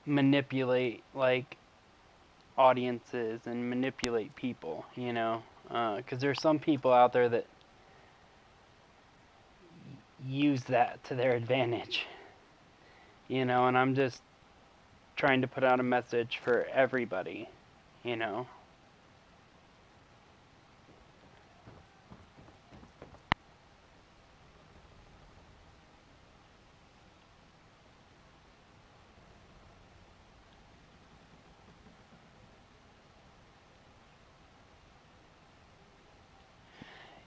manipulate, like, audiences and manipulate people, you know? Because there's some people out there that use that to their advantage, you know? And I'm just trying to put out a message for everybody, you know?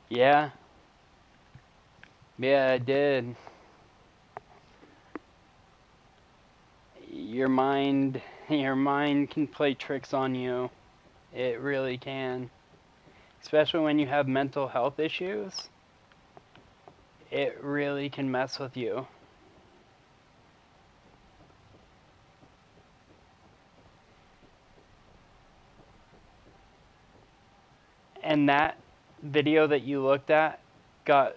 Yeah. Yeah, I did. Your mind can play tricks on you. It really can. Especially when you have mental health issues. It really can mess with you. And that video that you looked at got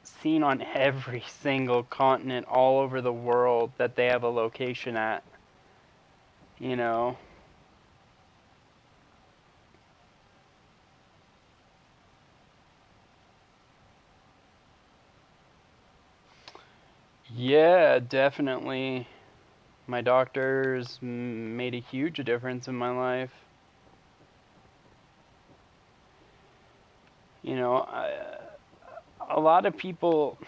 seen on every single continent all over the world that they have a location at. You know? Yeah, definitely. My doctors made a huge difference in my life. You know, a lot of people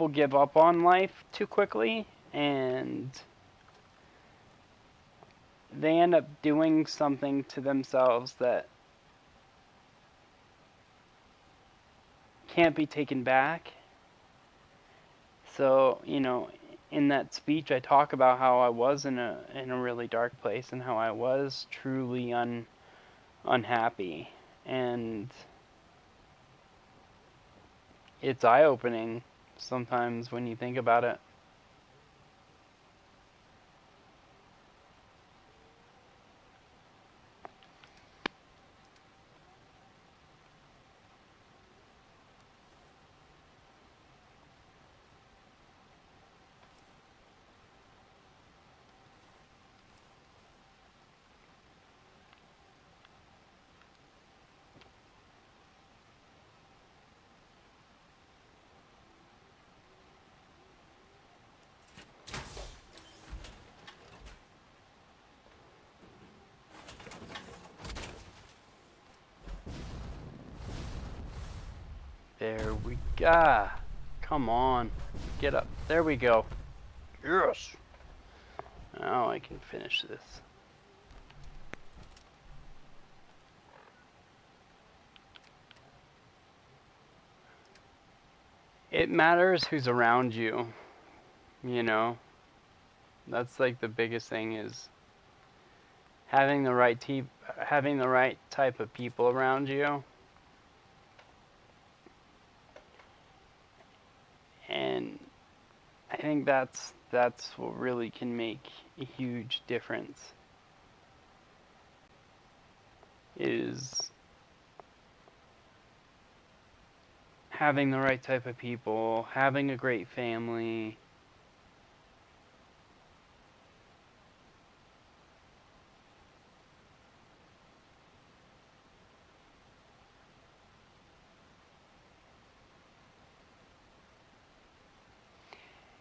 give up on life too quickly, and they end up doing something to themselves that can't be taken back. So, you know, in that speech I talk about how I was in a really dark place and how I was truly unhappy, and it's eye-opening sometimes when you think about it. There we go. Come on. Get up. There we go. Yes. Now I can finish this. It matters who's around you, you know? That's like the biggest thing, is having the right type of people around you. And I think that's what really can make a huge difference, is having the right type of people, having a great family.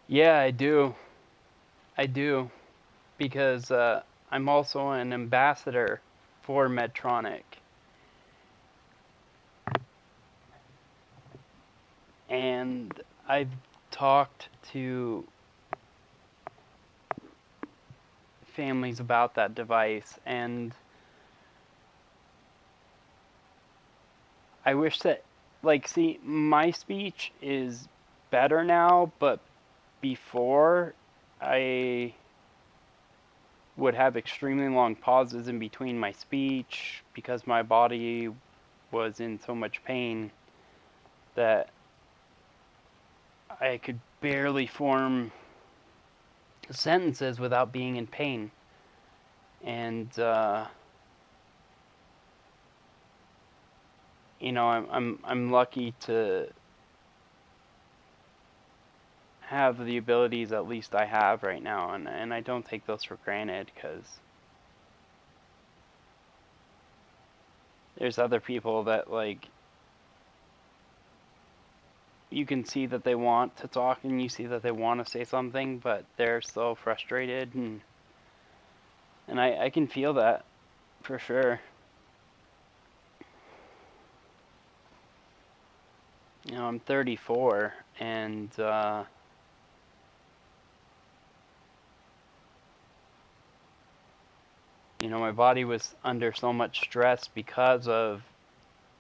Yeah, I do. I do. Because I'm also an ambassador for Medtronic. And I've talked to families about that device, and I wish that, like, see, my speech is better now, but before, I would have extremely long pauses in between my speech because my body was in so much pain that I could barely form sentences without being in pain. And you know, I'm lucky to have the abilities at least I have right now, and I don't take those for granted, because there's other people that, like, you can see that they want to talk and you see that they want to say something, but they're so frustrated, and I can feel that for sure. You know, I'm 34, and you know, my body was under so much stress because of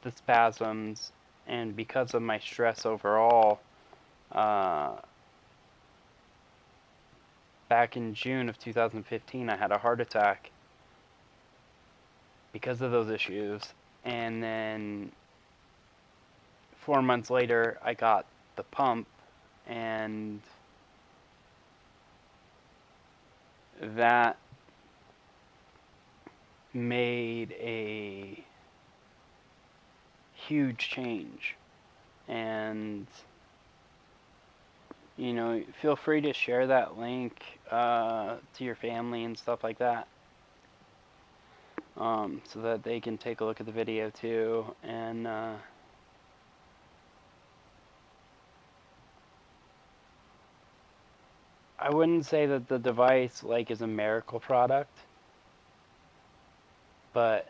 the spasms and because of my stress overall. Back in June of 2015, I had a heart attack because of those issues, and then 4 months later, I got the pump, and that made a huge change. And you know, feel free to share that link to your family and stuff like that, so that they can take a look at the video too. And I wouldn't say that the device like is a miracle product, but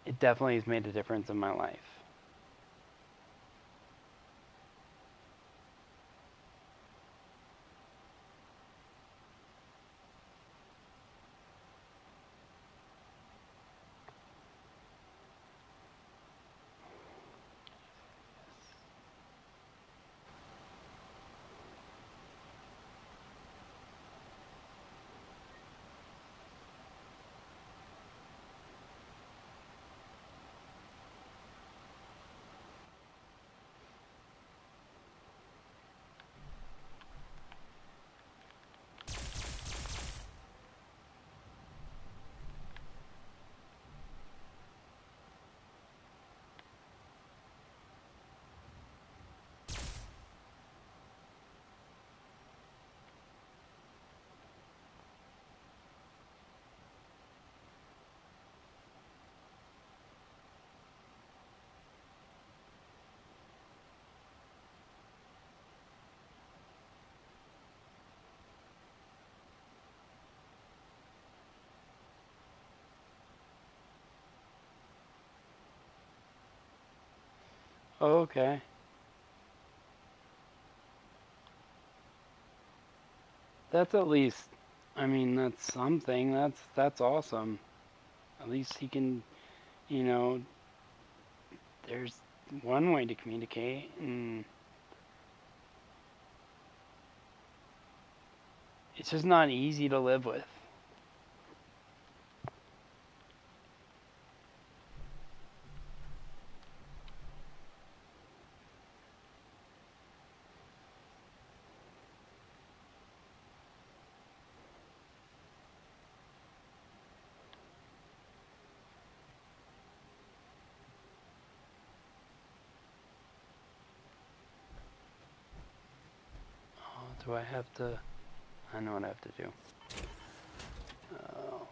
it definitely has made a difference in my life. Okay. That's at least, I mean, that's something. That's awesome. At least he can, you know, there's one way to communicate, and it's just not easy to live with. Oh, do I have to? I know what I have to do. Oh.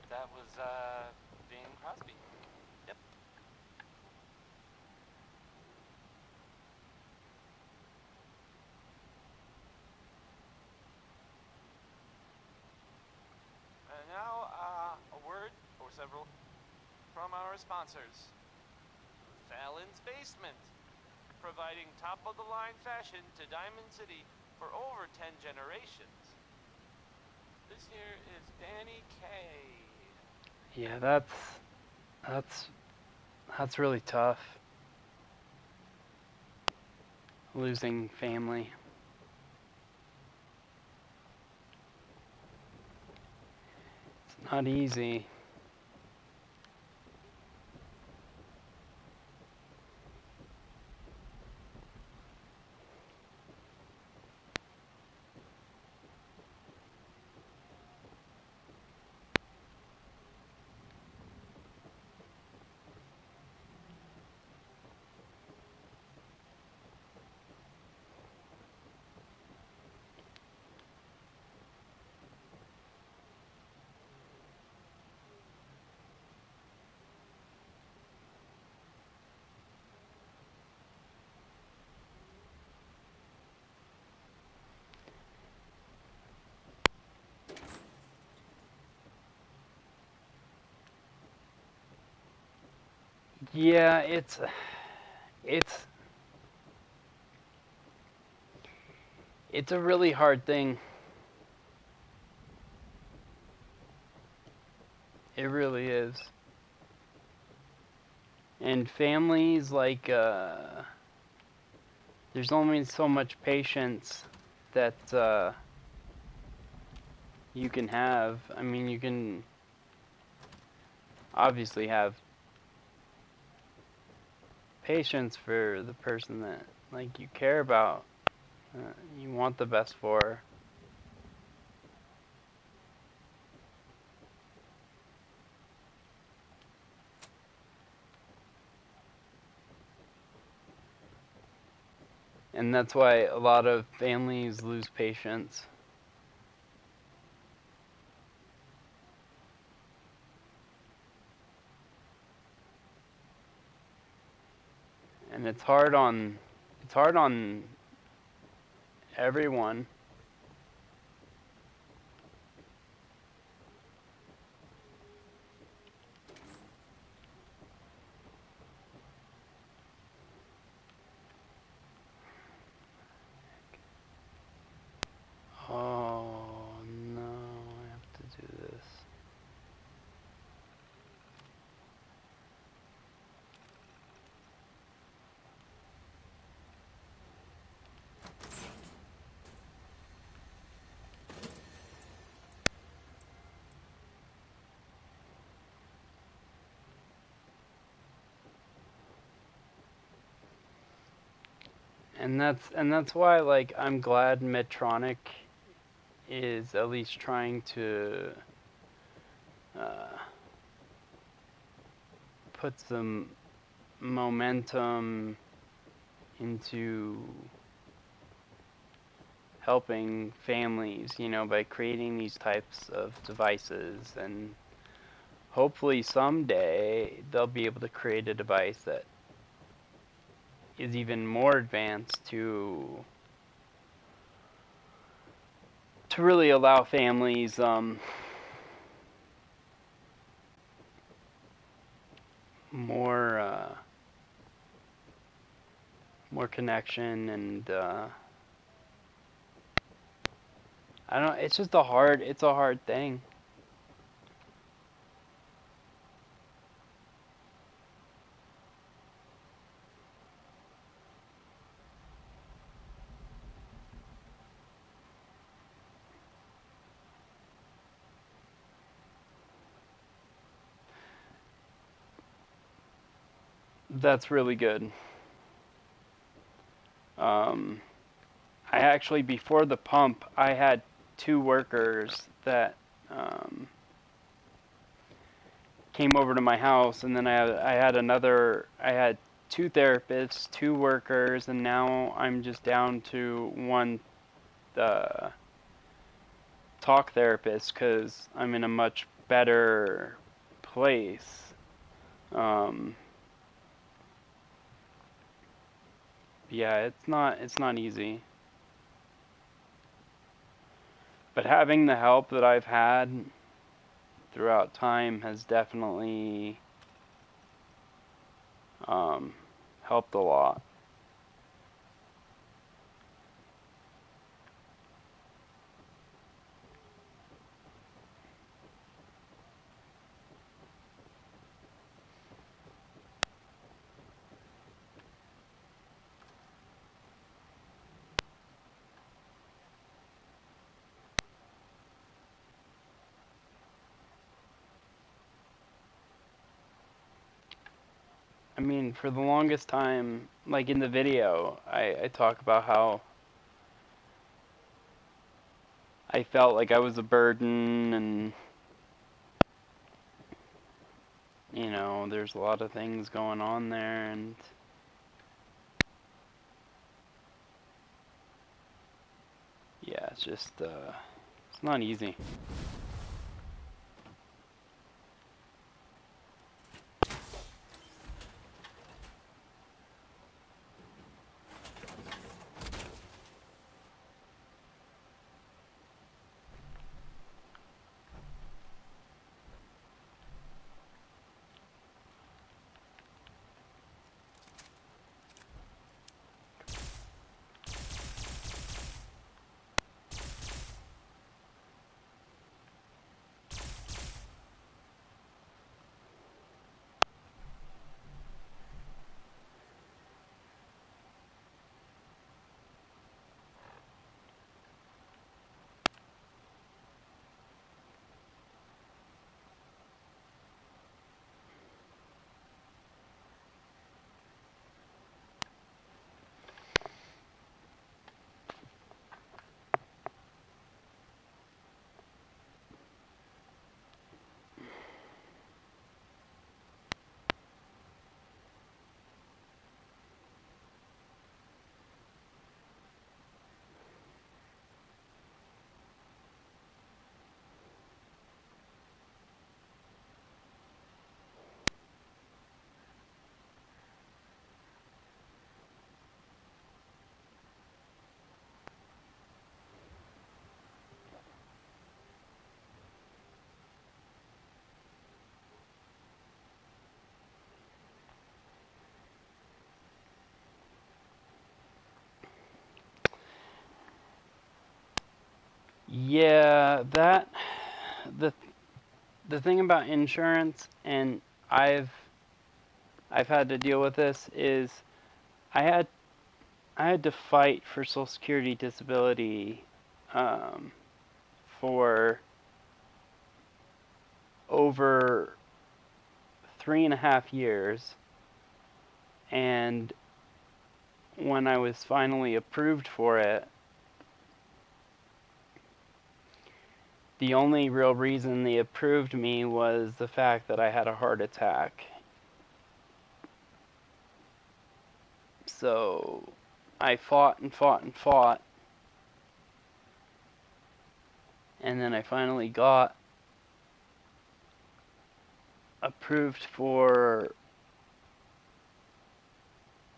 That was Bing Crosby. Yep. And now a word or several from our sponsors. Fallon's Basement, providing top-of-the-line fashion to Diamond City for over 10 generations. This here is Danny Kaye. Yeah, that's really tough. Losing family. It's not easy. Yeah, it's a really hard thing. It really is. And families, like, there's only so much patience that you can have. I mean, you can obviously have patience for the person that like you care about, you want the best for. And that's why a lot of families lose patience. And it's hard on everyone. Oh no, I have to do this. And that's why like I'm glad Medtronic is at least trying to put some momentum into helping families, you know, by creating these types of devices, and hopefully someday they'll be able to create a device that is even more advanced to really allow families more connection, and I don't. It's just it's a hard thing. That's really good. I actually, before the pump, I had 2 workers that came over to my house, and then I had 2 therapists, 2 workers, and now I'm just down to 1 talk therapist because I'm in a much better place. Yeah, it's not easy. But having the help that I've had throughout time has definitely helped a lot. I mean, for the longest time, like in the video, I talk about how I felt like I was a burden, and you know, there's a lot of things going on there, and yeah, it's just it's not easy. Yeah, the the thing about insurance, and I've had to deal with this, is I had I had to fight for Social Security disability for over 3.5 years, and when I was finally approved for it, the only real reason they approved me was the fact that I had a heart attack. So I fought and fought and fought, and then I finally got approved for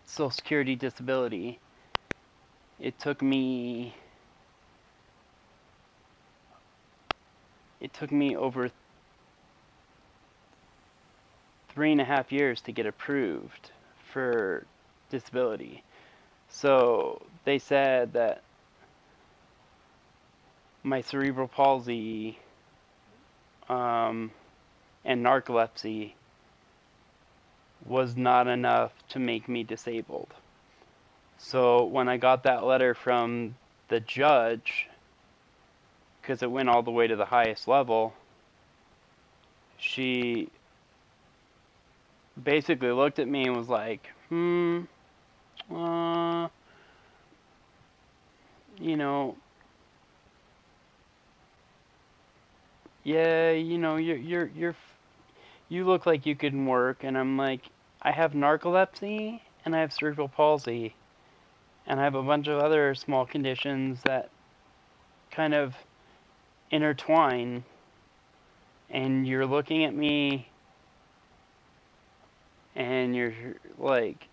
Social Security disability. It took me over 3.5 years to get approved for disability. So they said that my cerebral palsy and narcolepsy was not enough to make me disabled. So when I got that letter from the judge, because it went all the way to the highest level, she basically looked at me and was like, you know, yeah, you look like you can work. And I'm like, I have narcolepsy and I have cerebral palsy and I have a bunch of other small conditions that kind of intertwine, and you're looking at me and you're like,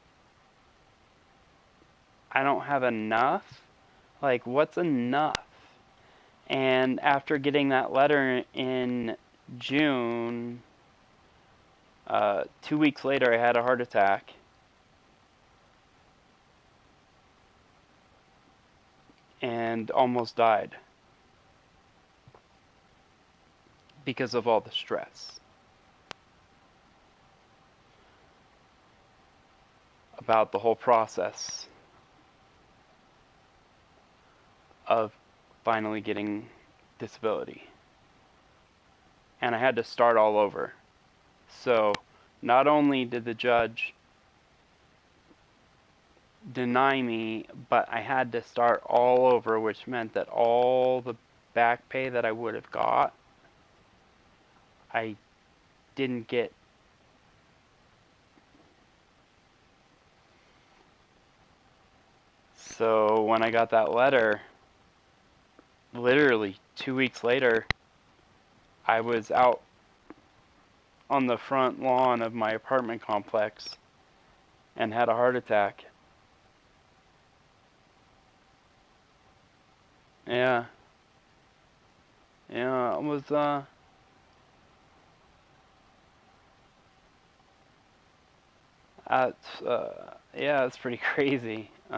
I don't have enough? Like, what's enough? And after getting that letter in June, 2 weeks later, I had a heart attack. And almost died because of all the stress about the whole process of finally getting disability. And I had to start all over. So not only did the judge deny me, but I had to start all over, which meant that all the back pay that I would have got, I didn't get. So when I got that letter, literally 2 weeks later, I was out on the front lawn of my apartment complex and had a heart attack. Yeah. Yeah, it was, yeah, it's pretty crazy. It's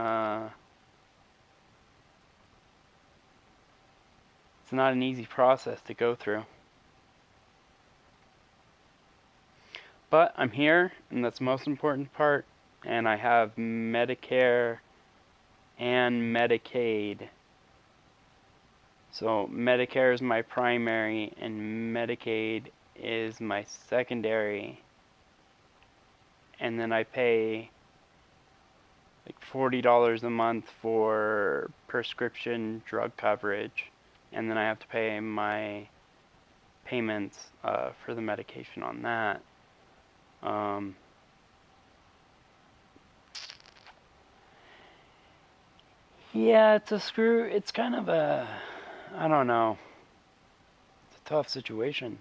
not an easy process to go through. But I'm here, and that's the most important part, and I have Medicare and Medicaid. So Medicare is my primary, and Medicaid is my secondary. And then I pay like $40 a month for prescription drug coverage, and then I have to pay my payments for the medication on that. Yeah, it's kind of a, I don't know, it's a tough situation.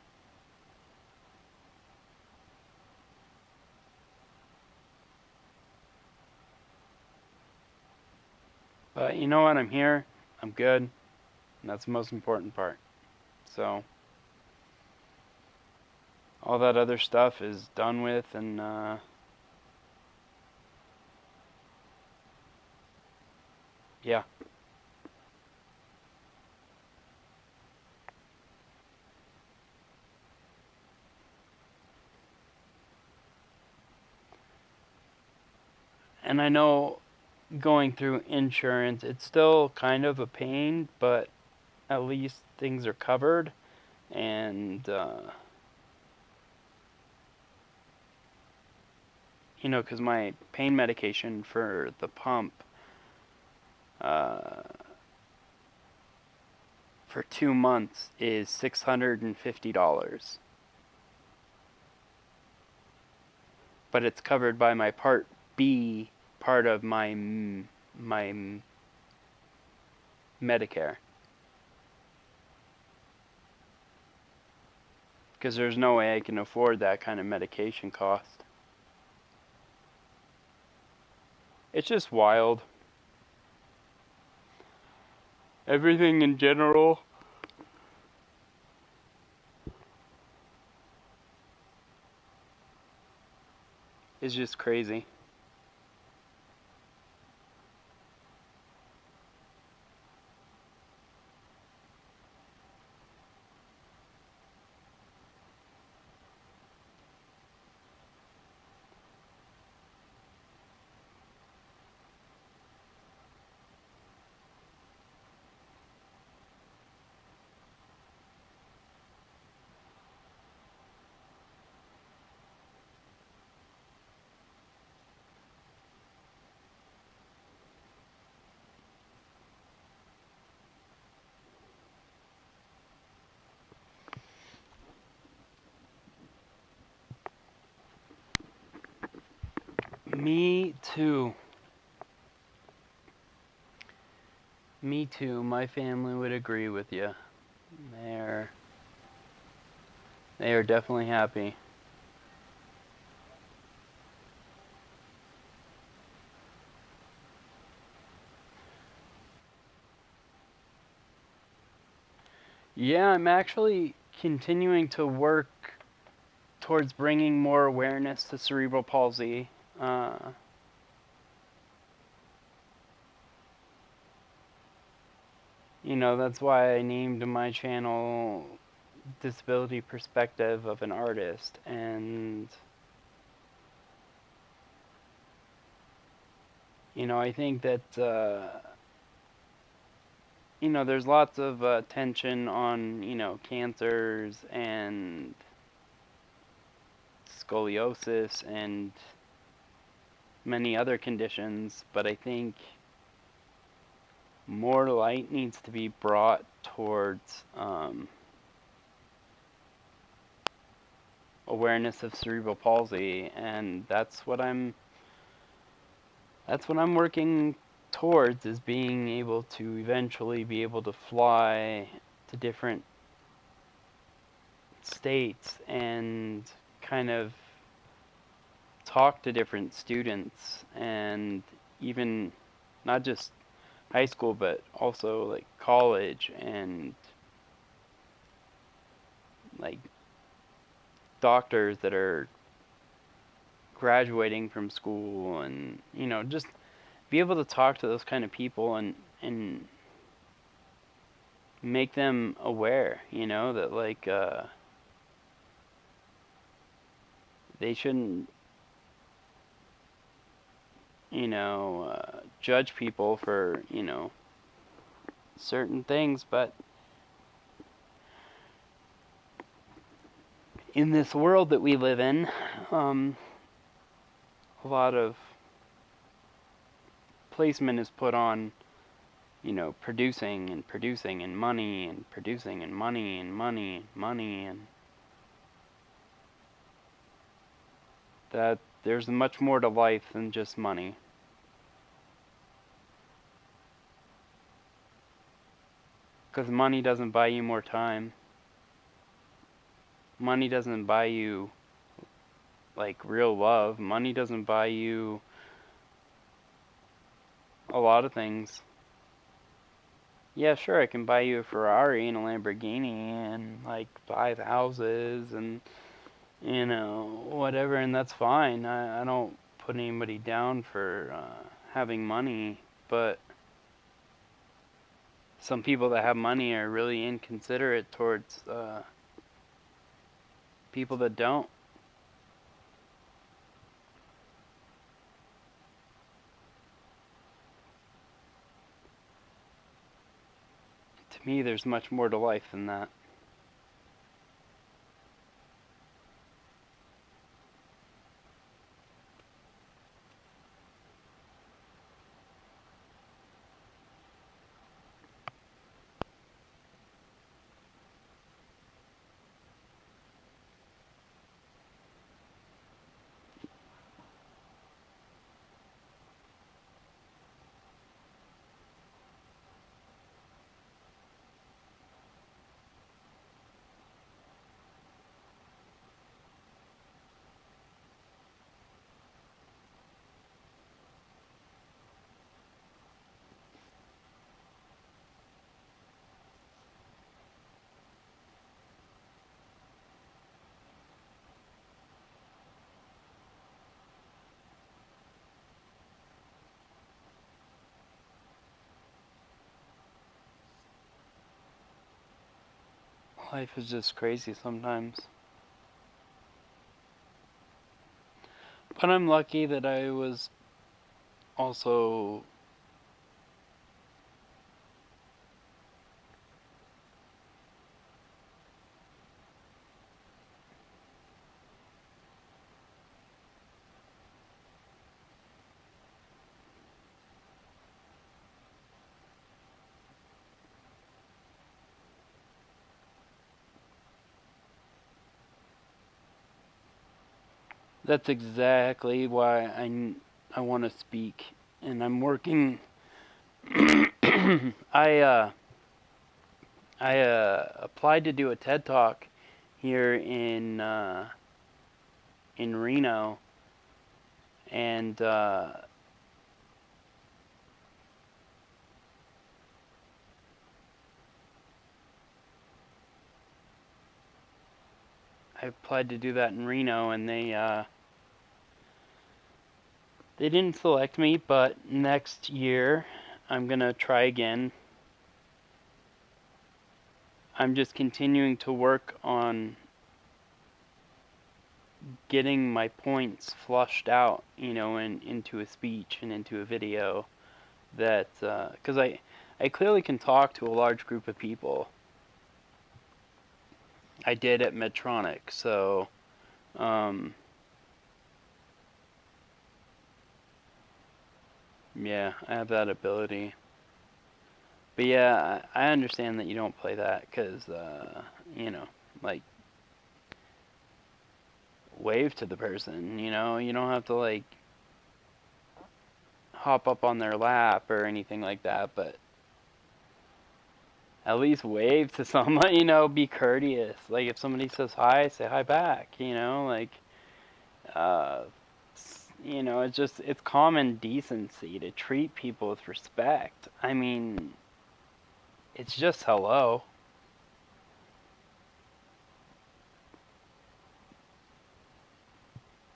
But you know what, I'm here, I'm good, and that's the most important part. So, all that other stuff is done with, and yeah. And I know going through insurance, it's still kind of a pain, but at least things are covered. And, you know, because my pain medication for the pump, for 2 months is $650. But it's covered by my Part B, part of my Medicare. Because there's no way I can afford that kind of medication cost. It's just wild. Everything in general is just crazy. Me too. Me too. My family would agree with you. They are definitely happy. Yeah, I'm actually continuing to work towards bringing more awareness to cerebral palsy. You know, that's why I named my channel Disability Perspective of an Artist. And, you know, I think that, you know, there's lots of attention on, you know, cancers and scoliosis and many other conditions, but I think more light needs to be brought towards awareness of cerebral palsy, and that's what I'm working towards, is being able to eventually be able to fly to different states and kind of talk to different students, and even not just high school but also like college and like doctors that are graduating from school, and you know, just be able to talk to those kind of people and make them aware, you know, that like they shouldn't, you know, judge people for, you know, certain things, but in this world that we live in, a lot of placement is put on, you know, producing and producing and money and producing and money and money and money, and that there's much more to life than just money. Because money doesn't buy you more time. Money doesn't buy you, like, real love. Money doesn't buy you a lot of things. Yeah, sure, I can buy you a Ferrari and a Lamborghini and, like, 5 houses and, you know, whatever, and that's fine. I don't put anybody down for having money, but some people that have money are really inconsiderate towards people that don't. me, there's much more to life than that. Life is just crazy sometimes. But I'm lucky that I was also that's exactly why I want to speak, and I'm working. I applied to do a TED Talk here in Reno, and I applied to do that in Reno, and they didn't select me, but next year I'm gonna try again. I'm just continuing to work on getting my points flushed out, into a speech and into a video. That because I clearly can talk to a large group of people. I did at Medtronic, so yeah, I have that ability. But yeah, I understand that you don't play that because, like, wave to the person, you don't have to, like, hop up on their lap or anything like that, but at least wave to someone, be courteous. Like, if somebody says hi, say hi back, like, it's common decency to treat people with respect. I mean, it's just hello.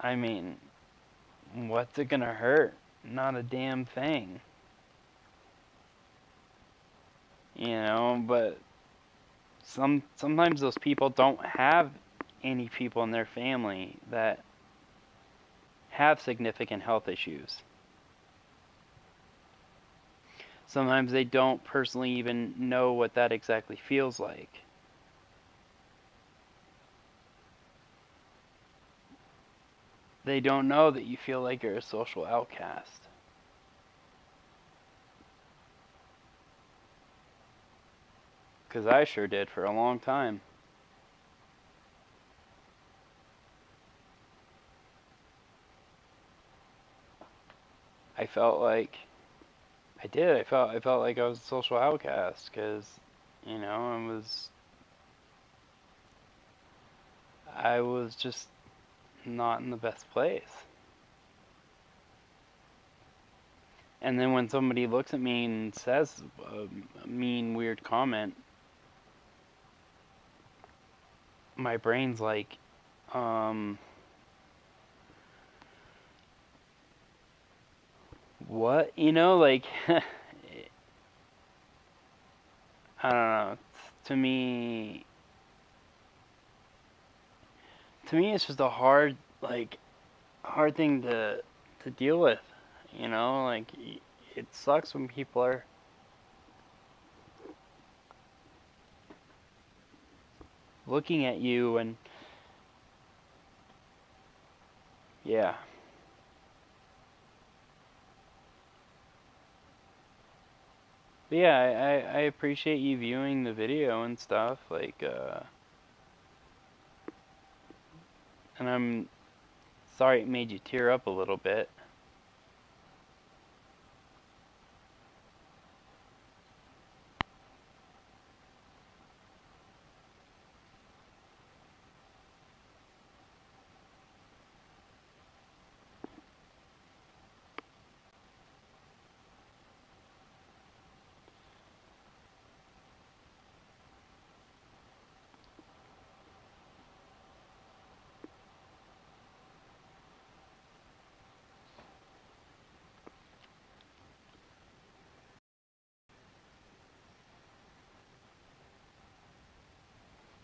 I mean, what's it gonna hurt? Not a damn thing. But sometimes those people don't have any people in their family that have significant health issues. Sometimes they don't personally even know what that exactly feels like. They don't know that you feel like you're a social outcast. Because I sure did for a long time. I felt like I did. I felt like I was a social outcast because, I was just not in the best place. And then when somebody looks at me and says a mean, weird comment, my brain's like, what? Like, I don't know. To me, it's just a hard thing to deal with. Like, it sucks when people are looking at you, and yeah. But yeah, I appreciate you viewing the video and stuff, like, and I'm sorry it made you tear up a little bit.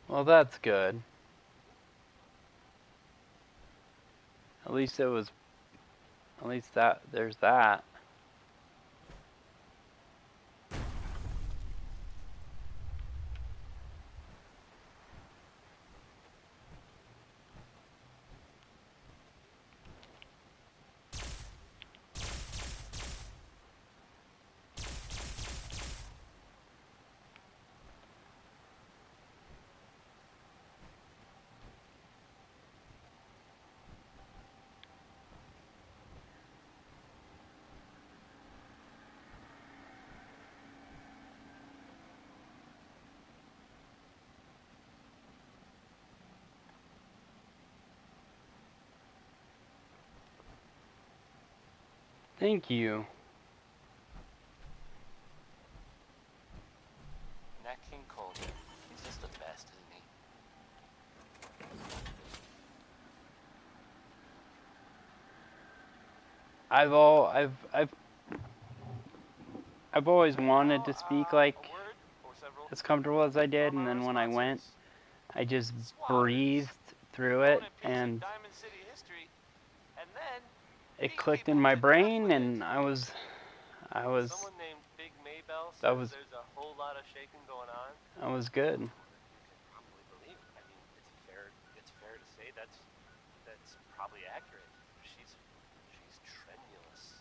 Well, that's good. At least there's that. Thank you. Nat King Cole, he's just the best, isn't he? I've always wanted to speak like A word or several. as comfortable as I did, and then when I went, I just breathed through it, and Diamond City history, and then it clicked in my brain, and I was Someone named Big Maybell That says was- there's a whole lot of shaking going on. I was good. You can probably believe it. I mean, it's fair to say that's probably accurate. She's tremulous.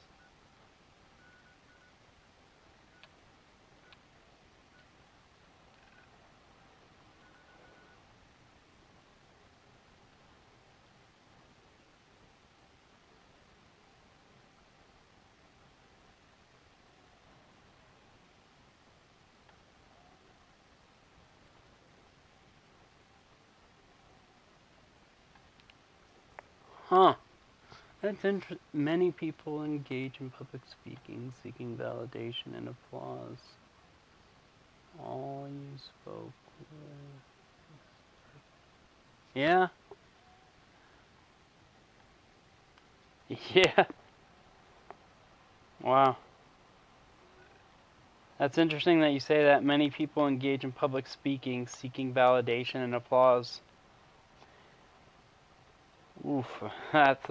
Huh. That's interesting. Many people engage in public speaking, seeking validation and applause. All you spoke with. Yeah. Yeah. Wow. That's interesting that you say that. Many people engage in public speaking, seeking validation and applause. Oof. That's,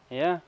yeah.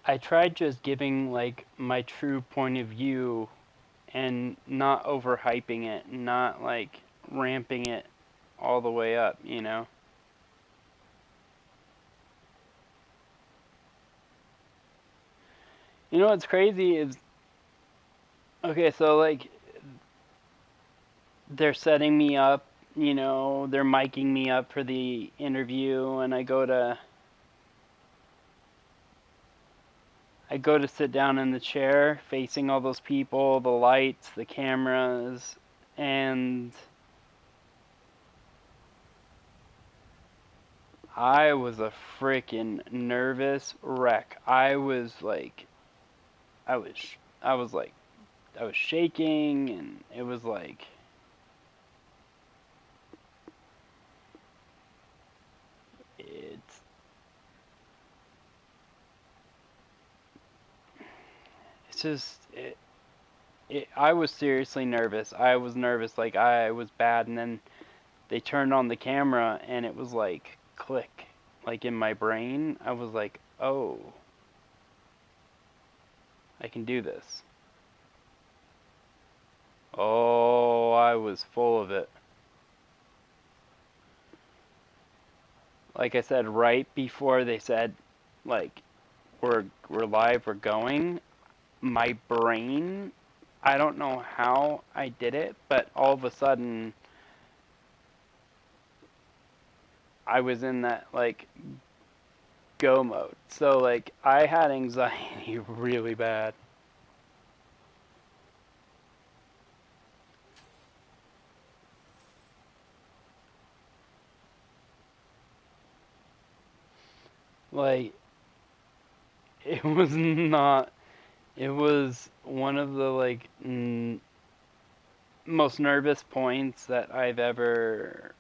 I tried just giving, like, my true point of view and not overhyping it, not, like, ramping it all the way up, you know? You know what's crazy is, okay, so, like, they're setting me up, you know, they're miking me up for the interview, and I go to sit down in the chair facing all those people, the lights, the cameras, and I was a freaking nervous wreck. I was like I was shaking, and it was like, it's just, I was seriously nervous. I was nervous, like I was bad, and then they turned on the camera, and it was like, click, like in my brain, I was like, oh, I can do this. Oh, I was full of it. Like I said, right before they said, like, we're live, we're going, my brain, I don't know how I did it, but all of a sudden, I was in that, like, go mode. So, like, I had anxiety really bad. Like, it was not, it was one of the, like, most nervous points that I've ever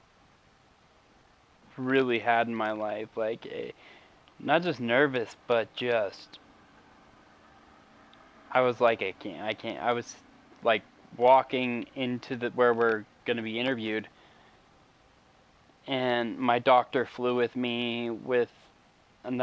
really had in my life. Like, not just nervous, but just, I was like, I can't. I was, like, walking into where we're going to be interviewed, and my doctor flew with me with